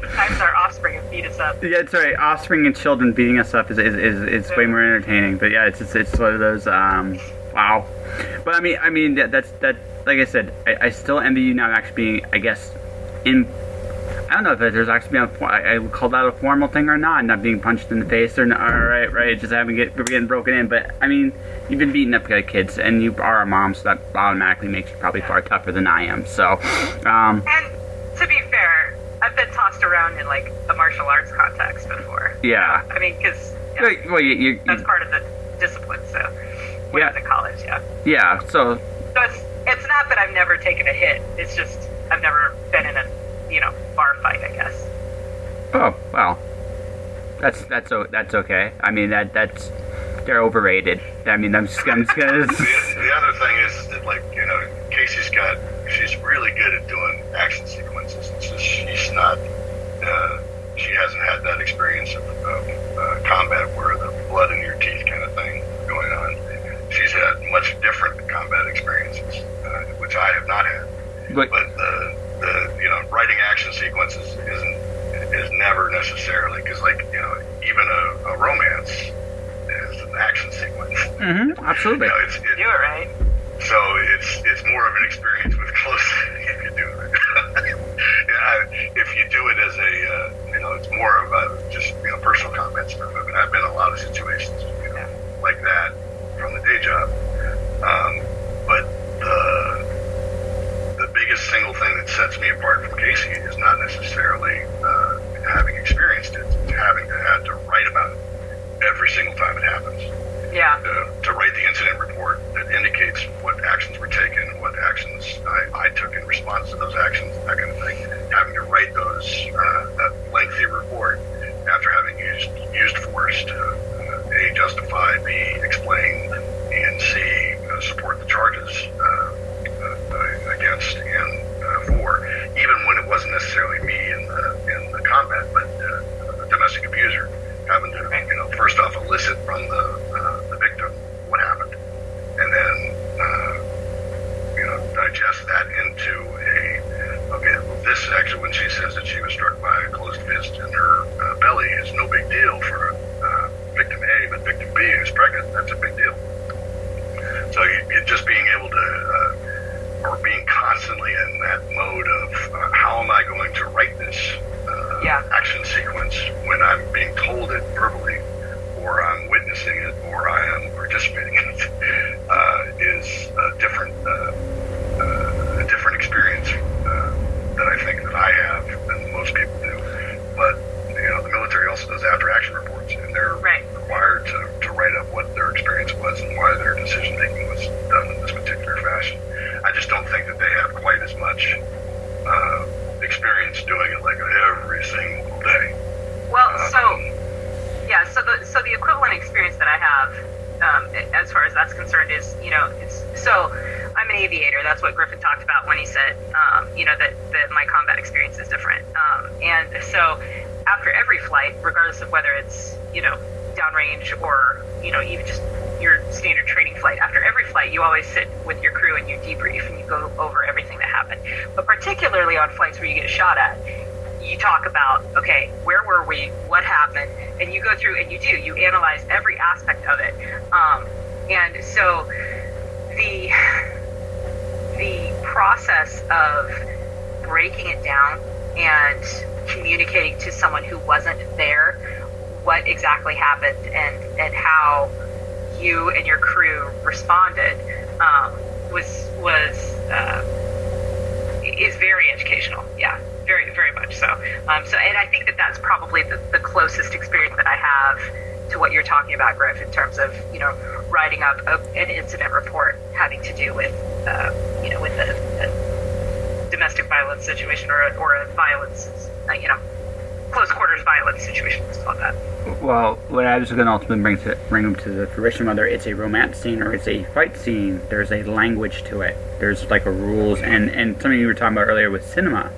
Times our offspring have beat us up. Yeah, it's right. Offspring and children beating us up is way more entertaining. But yeah, it's one of those wow. But I mean that's like I said, I still envy you now actually being, I guess, in. I don't know if there's actually I would call that a formal thing or not being punched in the face or not, right, just getting broken in. But I mean, you've been beating up kids, and you are a mom, so that automatically makes you probably far tougher than I am. So, and to be fair, I've been tossed around in like a martial arts context before. Yeah. I mean, because you that's part of the discipline. So when I was in college, Yeah. So. So It's not that I've never taken a hit. It's just I've never been in a, bar fight, I guess. Oh, well. That's okay. I mean, that's they're overrated. I mean, I'm just gonna. The other thing is that, she's really good at doing action sequences. It's just she's not. She hasn't had that experience of combat where the blood in your teeth kind of thing going on. She's had much different combat experiences, which I have not had. But the writing action sequences is never necessarily, because even a romance is an action sequence. Mm-hmm, absolutely. You were right. So it's more of an experience with close. If you do it, if you do it as it's more of a just personal combat stuff. I mean, I've been in a lot of situations like that from the day job, but the biggest single thing that sets me apart from Kacey is not necessarily having experienced it, it's having had to write about it every single time it happens. Yeah. To write the incident report that indicates what actions were taken, what actions I took in response to those actions, that kind of thing. Having to write that lengthy report after having used force to A, justify, B, explain, and C, support the charges against and for, even when it wasn't necessarily me in the combat, but the domestic abuser, having to first off elicit from the victim what happened, and then digest that into this actually, when she says that she was struck by a closed fist in her belly, is no big deal for victim A, but victim B who's pregnant, that's a big deal. So you just being able to, or being constantly in that mode of how am I going to write this action sequence when I'm being told it verbally, or I'm witnessing it, or I am participating in it, is a different experience that I think that I have than most people do. But the military also does after action reports, and they're required to write up what their experience was and why their decision making was done in this particular fashion. I just don't think that they have quite as much experience doing it every single day. Well, so the equivalent experience that I have, as far as that's concerned, is I'm an aviator. That's what Griffin talked about when he said that my combat experience is different. And so after every flight, regardless of whether it's downrange or even just your standard training flight, after every flight you always sit with your crew and you debrief and you go over everything that happened. But particularly on flights where you get shot at, you talk about, okay, where were we, what happened, and you go through and you analyze every aspect of it. And so the process of breaking it down and communicating to someone who wasn't there what exactly happened and how you and your crew responded is very educational. Yeah, very, very much so. And I think that that's probably the closest experience that I have to what you're talking about, Griff, in terms of writing up an incident report having to do with with a domestic violence situation or a violence, close quarters violence situation. Let's call it that. Well, what I was going to ultimately bring them to the fruition, whether it's a romance scene or it's a fight scene, there's a language to it. There's a rules, and something you were talking about earlier with cinema,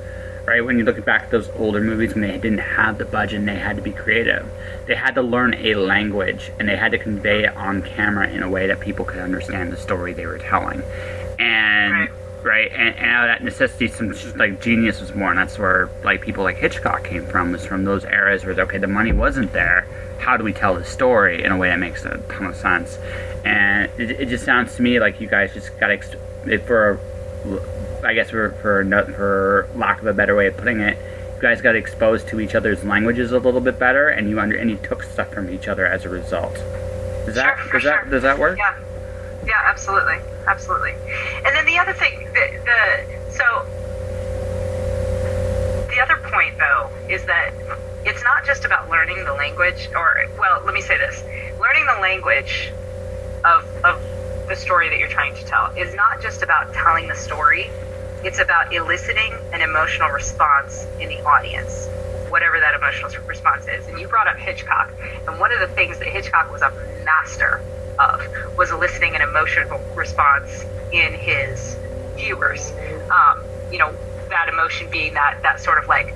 right? When you look back at those older movies when they didn't have the budget and they had to be creative, they had to learn a language and they had to convey it on camera in a way that people could understand the story they were telling. And right, and out of that necessity, some genius was born. That's where people like Hitchcock came from. Was from those eras where the money wasn't there. How do we tell the story in a way that makes a ton of sense? And it just sounds to me like you guys just got for lack of a better way of putting it, you guys got exposed to each other's languages a little bit better, and you took stuff from each other as a result. Does that work? Yeah, absolutely. And then the other thing, the other point though is that it's not just about learning the language, learning the language of the story that you're trying to tell is not just about telling the story, it's about eliciting an emotional response in the audience, whatever that emotional response is. And you brought up Hitchcock, and one of the things that Hitchcock was a master of was eliciting an emotional response in his viewers. You know, that emotion being that sort of like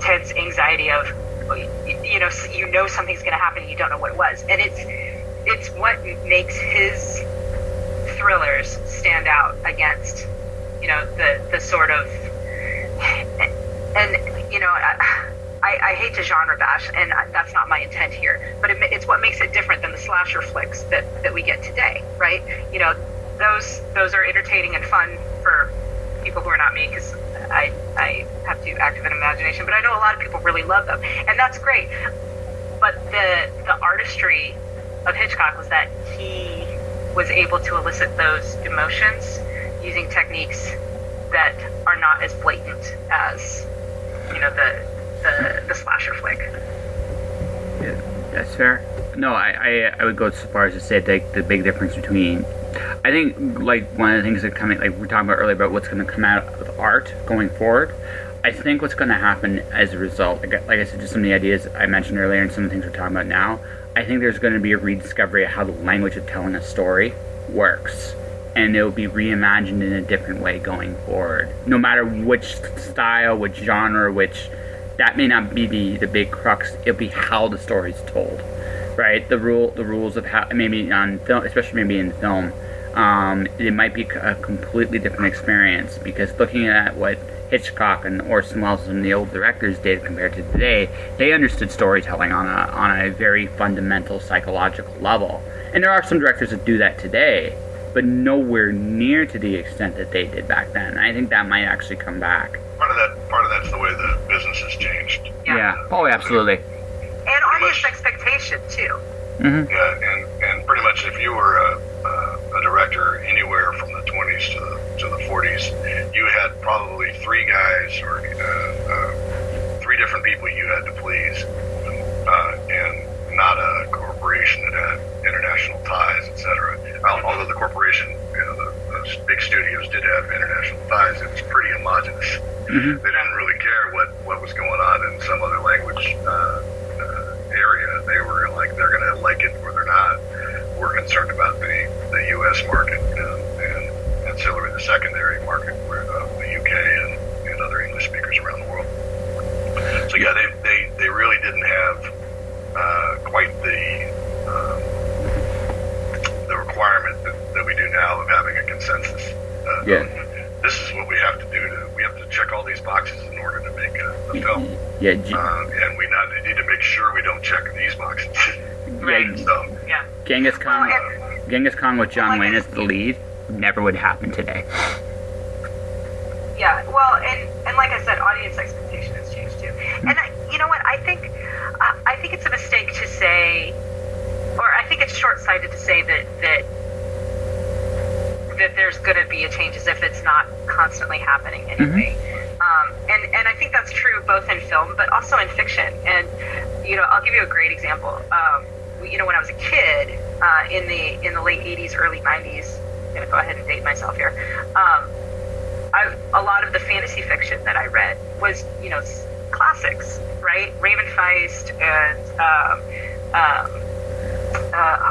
tense anxiety of, you know something's going to happen and you don't know what it was. And it's what makes his thrillers stand out against, you know, the sort of, and you know, I hate to genre bash, and that's not my intent here, but it's what makes it different than the slasher flicks that we get today, right? You know, those are entertaining and fun for people who are not me, because I have too active an imagination, but I know a lot of people really love them, and that's great. But the artistry of Hitchcock was that he was able to elicit those emotions using techniques that are not as blatant as, you know, the slasher flick. Yeah, that's fair. No, I would go so far as to say that the big difference between, I think, like, one of the things that coming, like we were talking about earlier about what's going to come out of art going forward, I think what's going to happen as a result, like I said, just some of the ideas I mentioned earlier and some of the things we're talking about now, I think there's going to be a rediscovery of how the language of telling a story works, and it will be reimagined in a different way going forward. No matter which style, which genre, which, that may not be the big crux, it'll be how the story's told, right? The rules of how, maybe on film, especially maybe in film, it might be a completely different experience, because looking at what Hitchcock and Orson Welles and the old directors did compared to today, they understood storytelling on a very fundamental psychological level. And there are some directors that do that today, but nowhere near to the extent that they did back then. I think that might actually come back. Part of that's the way the business has changed. Yeah. Oh, absolutely. And audience expectation too. Mm-hmm. Yeah, and pretty much if you were a director anywhere from the 20s to the 40s, you had probably three guys or three different people you had to please, and not a corporation that had international ties, etc. Although the corporation, you know, the big studios did have international ties, it was pretty homogenous. Mm-hmm. They didn't really care what was going on in some other language area. They were like, they're going to like it or they're not. We're concerned about the U.S. market and ancillary, the secondary market, where the UK and other English speakers around the world. So yeah, they really didn't have quite the requirement that we do now of having a consensus. This is what we have to do. We have to check all these boxes in order to make a film. Yeah. And we need to make sure we don't check these boxes. Right. So, yeah. Genghis Khan with John Wayne as the lead never would happen today. Yeah. Well, and like I said, audience expectation has changed too. And you know what? I think it's a mistake to say, or I think it's short-sighted to say that there's going to be a change as if it's not constantly happening anyway. And I think that's true both in film but also in fiction. And you know, I'll give you a great example. You know, when I was a kid, in the late 80s, early 90s, I'm going to go ahead and date myself here. A lot of the fantasy fiction that I read was, you know, classics, right? Raymond Feist and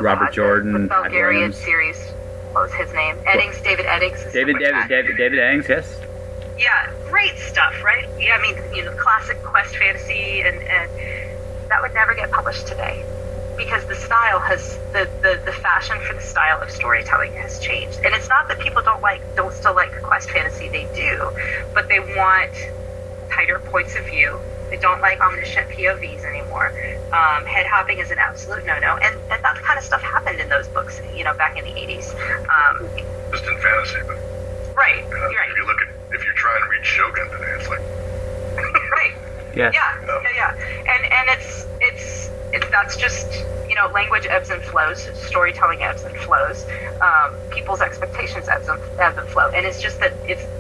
Robert Jordan, the Bulgarian series. What was his name? Eddings, David Eddings. David Eddings, yes. Yeah, great stuff, right? Yeah, I mean, you know, classic quest fantasy, and that would never get published today, because the style has the fashion for the style of storytelling has changed. And it's not that people don't still like quest fantasy, they do, but they want tighter points of view. They don't like omniscient POVs anymore. Head hopping is an absolute no-no, and that kind of stuff happened in those books, you know, back in the 80s. Just in fantasy, but right, right. If you're trying to read Shogun today, it's like right. Yes. Yeah. And it's that's just, you know, language ebbs and flows, storytelling ebbs and flows, people's expectations ebb and flow, and it's just that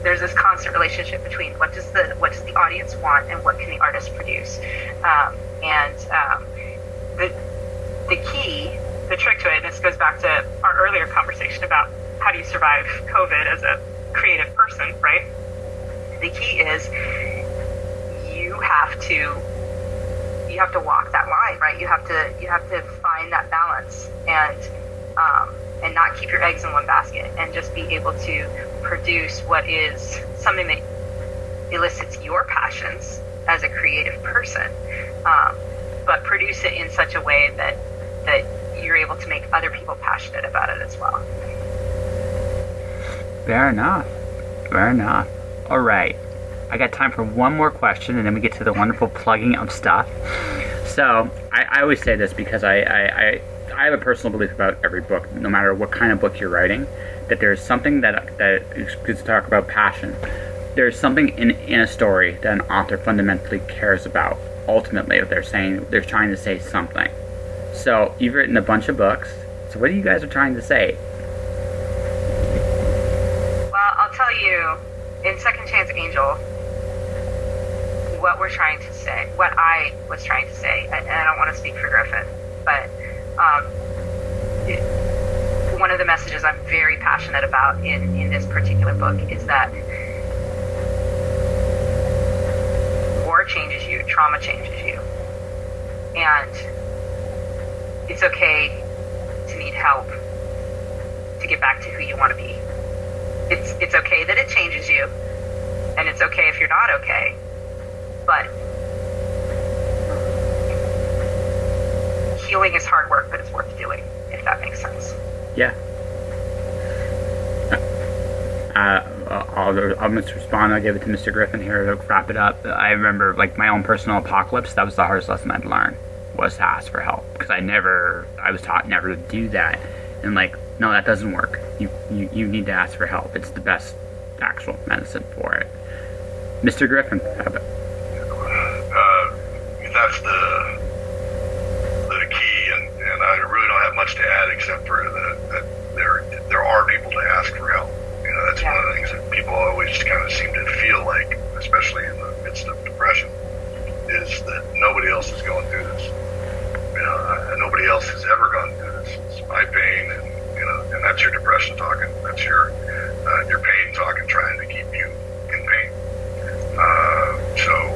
there's this constant relationship between what does the audience want and what can the artist produce, and the key the trick to it, and this goes back to our earlier conversation about how do you survive COVID as a creative person, right? The key is you have to walk that line, right? You have to find that balance and not keep your eggs in one basket, and just be able to produce what is something that elicits your passions as a creative person, but produce it in such a way that you're able to make other people passionate about it as well. Fair enough. All right. I got time for one more question, and then we get to the wonderful plugging of stuff. So, I always say this because I have a personal belief about every book, no matter what kind of book you're writing, that there's something that is good to talk about passion. There's something in a story that an author fundamentally cares about. Ultimately, if they're trying to say something. So, you've written a bunch of books. So, what are you guys trying to say? Well, I'll tell you, in Second Chance Angel, what I was trying to say, and I don't want to speak for Griffin, but one of the messages I'm very passionate about in this particular book is that war changes you, trauma changes you, and it's okay to need help to get back to who you want to be. It's okay that it changes you, and it's okay if you're not okay, but healing is hard work, but it's worth doing, if that makes sense. Yeah. I'll just respond. I'll give it to Mr. Griffin here to wrap it up. I remember, like, my own personal apocalypse, that was the hardest lesson I'd learned, was to ask for help. Because I was taught never to do that. And, like, no, that doesn't work. You need to ask for help. It's the best actual medicine for it. Mr. Griffin, how about? That's the key, and I really don't have much to add except for that there are people to ask for help. That's one of the things that people always kind of seem to feel like, especially in the midst of depression, is that nobody else is going through this. Nobody else has ever gone through this. It's my pain, and that's your depression talking. That's your pain talking, trying to keep you in pain. So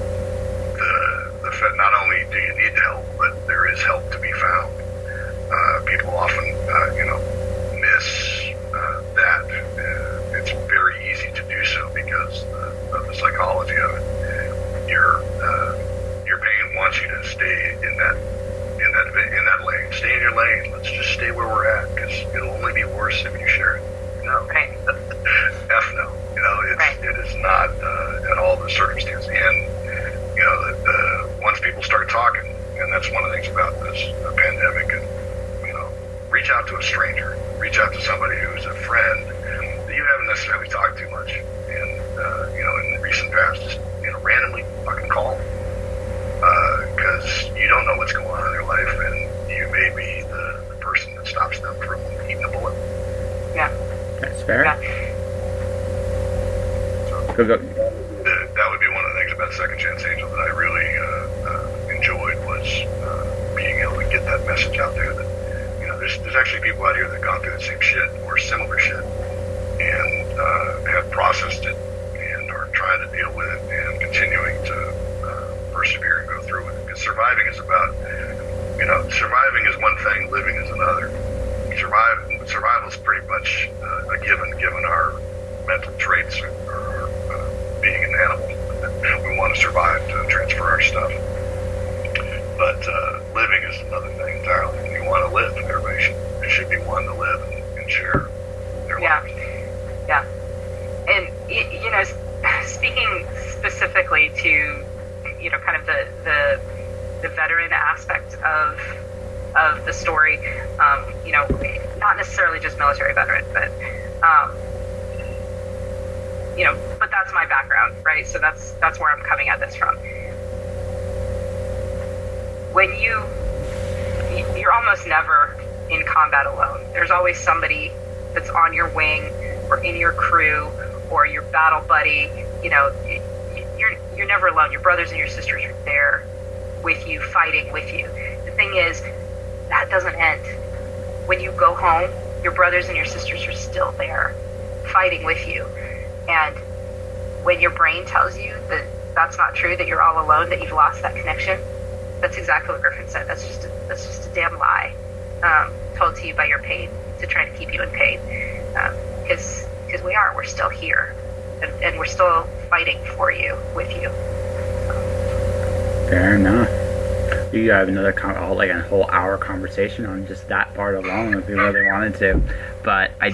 not only do you need help, but there is help to be found. People often, miss that. It's very easy to do so because of the psychology of it. Your pain wants you to stay in that lane. Stay in your lane. Let's just stay where we're at, because it'll only be worse if you share it. No. Right. F no. It is not at all the circumstance. And once people start talking, and that's one of the things about this pandemic, and reach out to a stranger, reach out to somebody who's a friend that you haven't necessarily talked to much, and in the recent past, just randomly fucking call them, because you don't know what's going on in their life, and you may be the person that stops them from eating a bullet. Yeah, that's fair. Yeah. That would be one of the things about Second Chance Angel that I really enjoyed, was being able to get that message out there that there's actually people out here that have gone through the same shit or similar shit and have processed it and are trying to deal with it and continuing to persevere and go through it. Because surviving is about, surviving is one thing, living is another. Survival is pretty much a given our mental traits or being an animal. We want to survive to transfer our stuff. But living is another thing entirely. When you want to live, everybody should be one to live and share their lives. Yeah. And, speaking specifically to, kind of the veteran aspect of the story, not necessarily just military veteran, but, but that's my background, right? So that's where I'm coming at this from. When you're almost never in combat alone. There's always somebody that's on your wing or in your crew or your battle buddy. You're never alone. Your brothers and your sisters are there with you, fighting with you. The thing is, that doesn't end. when you go home, your brothers and your sisters are still there fighting with you. And when your brain tells you that that's not true, that you're all alone, that you've lost that connection, that's exactly what Griffin said. That's just a damn lie told to you by your pain to try to keep you in pain. Because we're still here, and we're still fighting for you, with you. Fair enough. You have another like a whole hour conversation on just that part alone if you really wanted to, but I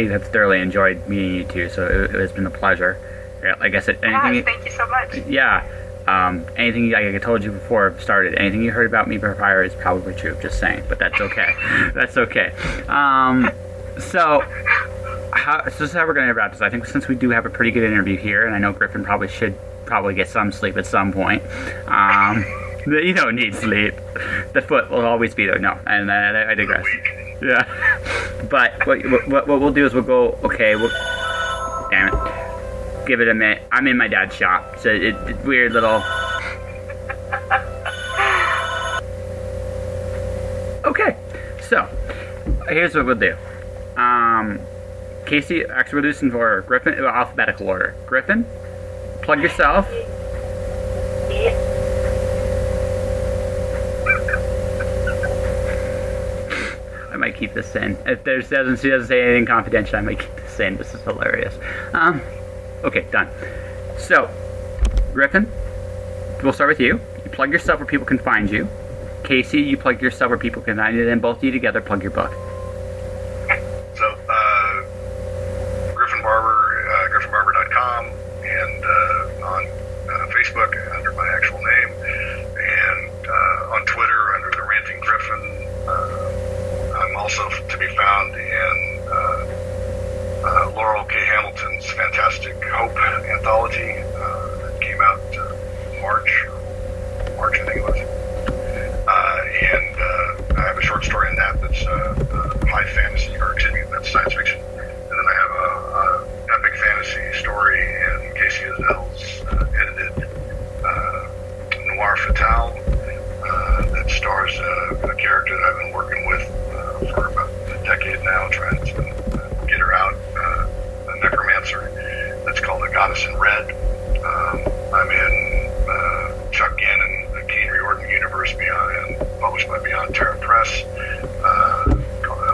have thoroughly enjoyed meeting you two, so it has been a pleasure. Yeah, like I said, thank you so much. Yeah, anything like I told you before I started, anything you heard about me prior is probably true. Just saying, but that's okay. That's okay. So this is how we're going to wrap this. I think since we do have a pretty good interview here, and I know Griffin should get some sleep at some point. You don't need sleep. The foot will always be there. No, and I digress. Yeah. But what we'll do is we'll go. Okay. Damn it. Give it a minute. I'm in my dad's shop, so it's weird little. Okay. So here's what we'll do. Kacey, actually, we're losing for Griffin, alphabetical order. Griffin, plug yourself. I might keep this in. If she doesn't say anything confidential, I might keep this in. This is hilarious. Okay, done. So, Griffin, we'll start with you. You plug yourself where people can find you. Kacey, you plug yourself where people can find you. Then both of you together plug your book. So, Griffin Barber, griffinbarber.com, and on Facebook under my actual name, and on Twitter under the Ranting Griffin. I'm also to be found in Laurel K. Hamilton's fantastic Hope anthology that came out March, I think it was. And I have a short story in that's high fantasy, that's science fiction. And then I have a epic fantasy story in Kacey Ezell's edited Noir Fatale that stars a character that I've been working with for about a decade now, trying to get her out, a necromancer that's called A Goddess in Red. I'm in Chuck Gannon, the Keen Riordan universe, published by Beyond Terra Press,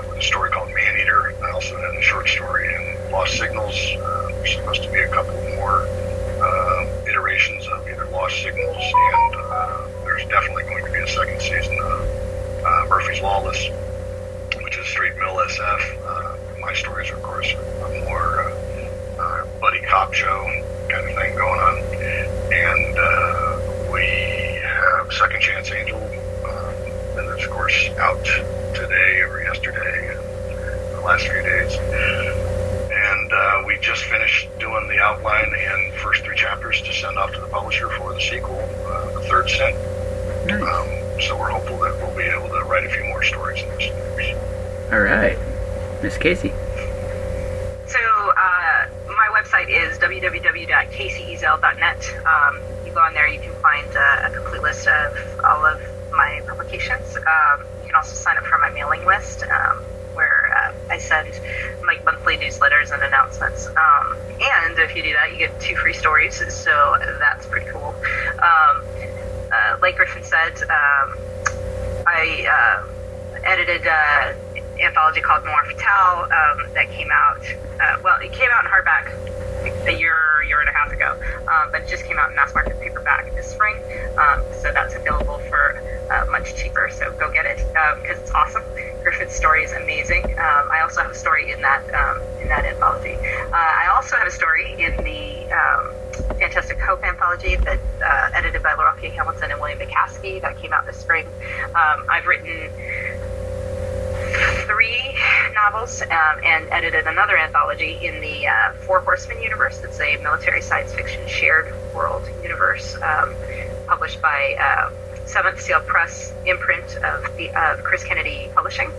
with a story called Maneater. I also had a short story in Lost Signals. There's supposed to be a couple more iterations of either Lost Signals, and there's definitely going to be a second season of Murphy's Lawless, which is straight mill SF. My stories are, of course, a more buddy cop show kind of thing going on. And we have Second Chance Angel, that is, of course, out today or yesterday, and the last few days. And we just finished doing the outline and first 3 chapters to send off to the publisher for the sequel, The Third Sin. Nice. So we're hopeful that we'll be able to write a few more stories in this universe. All right. Miss Kacey. So my website is www.kaceyezell.net. You go on there, you can find a complete list of all of my publications. You can also sign up for my mailing list, where I send like monthly newsletters and announcements. And if you do that, you get 2 free stories, so that's pretty cool. Like Griffin said, I edited an anthology called Noir Fatale that came out. It came out in hardback a year and a half ago, but it just came out in mass market paperback this spring. So that's available for much cheaper. So go get it because it's awesome. Griffin's story is amazing. I also have a story in that anthology. I also have a story in the Fantastic Hope anthology that edited by Laurel K. Hamilton and William McCaskey that came out this spring. I've written 3 novels and edited another anthology in the Four Horsemen universe. It's a military science fiction shared world universe published by Seventh Seal Press imprint of Chris Kennedy Publishing,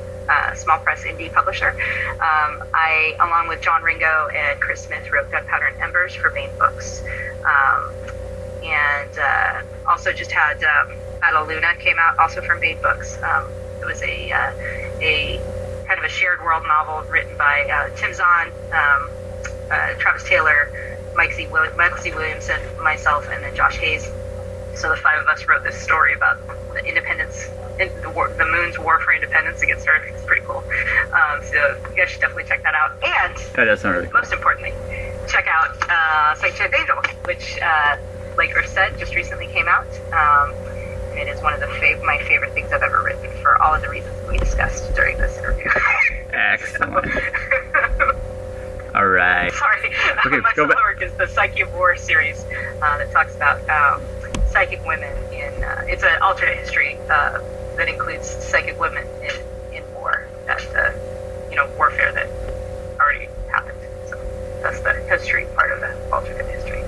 small press indie publisher. I, along with John Ringo and Chris Smith, wrote Gunpowder and Embers for Baen Books. And also just had Battle Luna came out also from Baen Books. It was a a kind of a shared world novel written by Tim Zahn, Travis Taylor, Michael C. Williamson, myself, and then Josh Hayes. So the 5 of us wrote this story about the independence, the moon's war for independence against Earth. It's pretty cool. So you guys should definitely check that out. And that does sound really cool. Most importantly, check out Sanctuary of Angel, which, like Griff said, just recently came out. It is one of my favorite things I've ever written for all of the reasons we discussed during this interview. Excellent. All right. Sorry. Okay, my go back. work is the Psyche of War series that talks about psychic women in. It's an alternate history that includes psychic women in war. That warfare that already happened. So that's the history part of the alternate history.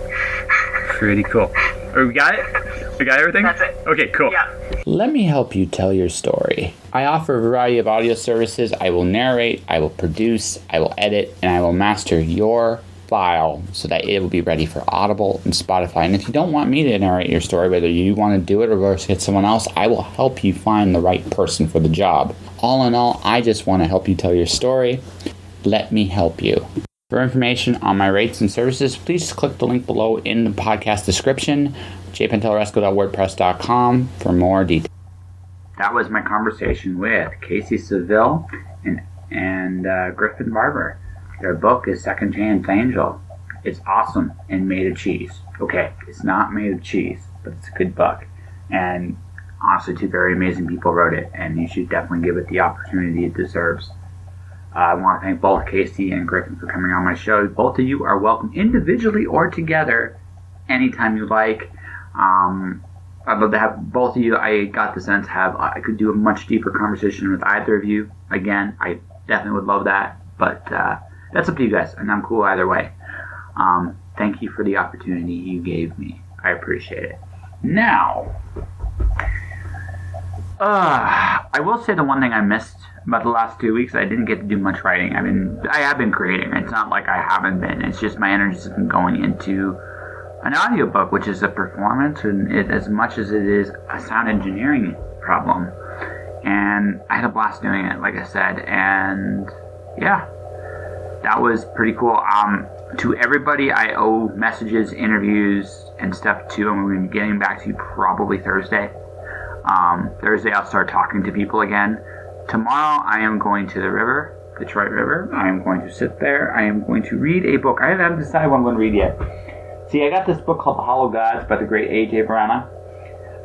Pretty cool. We got it? We got everything? That's it. Okay, cool. Yeah. Let me help you tell your story. I offer a variety of audio services. I will narrate, I will produce, I will edit, and I will master your file so that it will be ready for Audible and Spotify. And if you don't want me to narrate your story, whether you want to do it or get someone else, I will help you find the right person for the job. All in all, I just want to help you tell your story. Let me help you. For information on my rates and services, please click the link below in the podcast description, jpenteloresco.wordpress.com for more details. That was my conversation with Kacey Ezell and Griffin Barber. Their book is Second Chance Angel. It's awesome and made of cheese. Okay, it's not made of cheese, but it's a good book. And honestly, 2 very amazing people wrote it, and you should definitely give it the opportunity it deserves. I want to thank both Kacey and Griffin for coming on my show. Both of you are welcome individually or together anytime you like. I'd love to have both of you. I got the sense I could do a much deeper conversation with either of you. Again, I definitely would love that, but that's up to you guys, and I'm cool either way. Thank you for the opportunity you gave me. I appreciate it. Now, I will say the one thing I missed about the last 2 weeks, I didn't get to do much writing. I have been creating. It's not like I haven't been. It's just my energy has been going into an audiobook, which is a performance, and as much as it is a sound engineering problem. And I had a blast doing it, like I said. And yeah, that was pretty cool. To everybody, I owe messages, interviews, and stuff too. I'm going to be getting back to you probably Thursday. Thursday, I'll start talking to people again. Tomorrow, I am going to the river, Detroit River. I am going to sit there. I am going to read a book. I haven't decided what I'm going to read yet. See, I got this book called The Hollow Gods by the great A.J. Barana.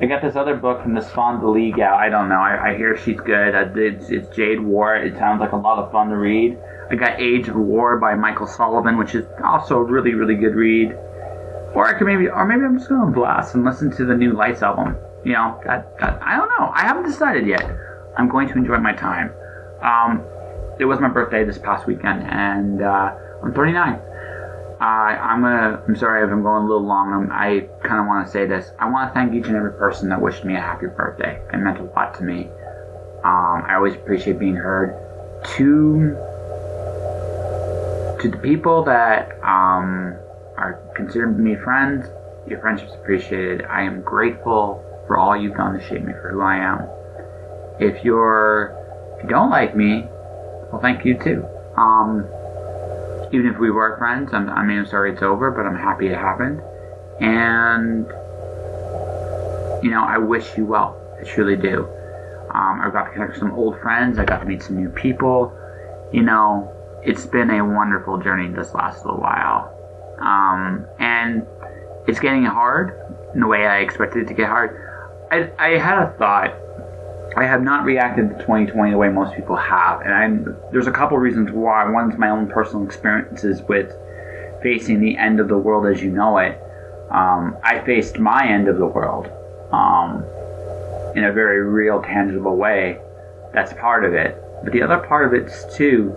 I got this other book from this Fawn de Lee gal. I don't know. I hear she's good. It's Jade War. It sounds like a lot of fun to read. I got Age of War by Michael Sullivan, which is also a really, really good read. Or maybe I'm just going to blast and listen to the new Lights album. You know, I don't know. I haven't decided yet. I'm going to enjoy my time. It was my birthday this past weekend, and I'm 39. I'm sorry if I'm going a little long. I kind of want to say this. I want to thank each and every person that wished me a happy birthday. It meant a lot to me. I always appreciate being heard. To the people that are considered me friends, your friendship's appreciated. I am grateful for all you've done to shape me for who I am. If you don't like me, well, thank you too. Even if we were friends, I'm sorry it's over, but I'm happy it happened. And, I wish you well. I truly do. I got to connect with some old friends. I got to meet some new people. It's been a wonderful journey this last little while. And it's getting hard in the way I expected it to get hard. I had a thought. I have not reacted to 2020 the way most people have, and there's a couple reasons why. One's my own personal experiences with facing the end of the world as you know it. I faced my end of the world in a very real, tangible way. That's part of it. But the other part of it's too,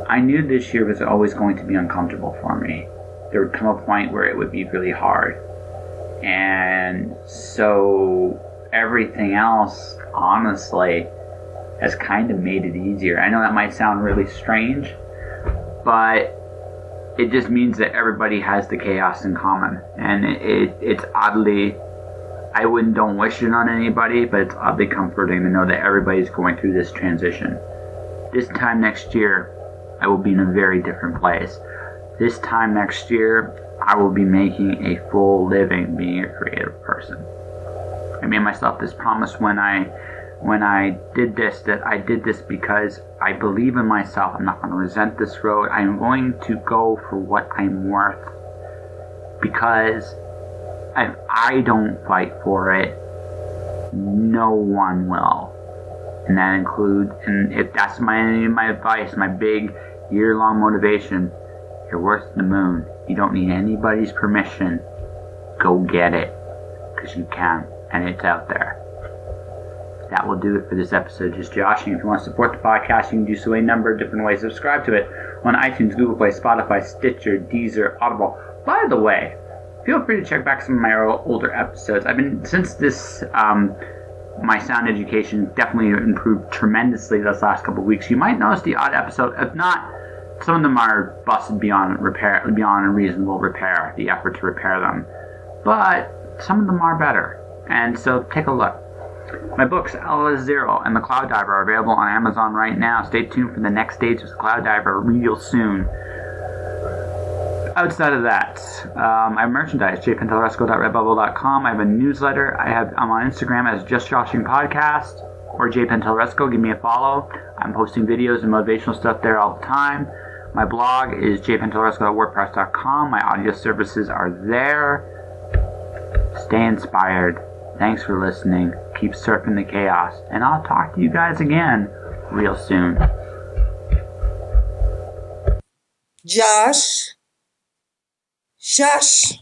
I knew this year was always going to be uncomfortable for me. There would come a point where it would be really hard. And so everything else, honestly, has kind of made it easier. I know that might sound really strange, but it just means that everybody has the chaos in common. And it's oddly I don't wish it on anybody, but it's oddly comforting to know that everybody's going through this transition. This time next year, I will be in a very different place. This time next year, I will be making a full living being a creative person. I made myself this promise when I did this, that I did this because I believe in myself. I'm not going to resent this road. I'm going to go for what I'm worth. Because if I don't fight for it, no one will. And that includes, and if that's my advice, my big year-long motivation, you're worth the moon. You don't need anybody's permission. Go get it. Because you can. And it's out there. That will do it for this episode. Just joshing. If you want to support the podcast, you can do so a number of different ways. Subscribe to it on iTunes, Google Play, Spotify, Stitcher, Deezer, Audible. By the way, feel free to check back some of my older episodes. I've been, since this, my sound education definitely improved tremendously this last couple of weeks. You might notice the odd episode. If not, some of them are busted beyond repair, beyond a reasonable repair, the effort to repair them. But some of them are better. And so take a look. My books, LS0 and The Cloud Diver, are available on Amazon right now. Stay tuned for the next stage of The Cloud Diver real soon. Outside of that, I have merchandise, jpentelresco.redbubble.com. I have a newsletter. I'm on Instagram as Just Joshing Podcast or jpentelresco. Give me a follow. I'm posting videos and motivational stuff there all the time. My blog is jpentelresco.wordpress.com. My audio services are there. Stay inspired. Thanks for listening. Keep surfing the chaos. And I'll talk to you guys again real soon. Josh. Shush.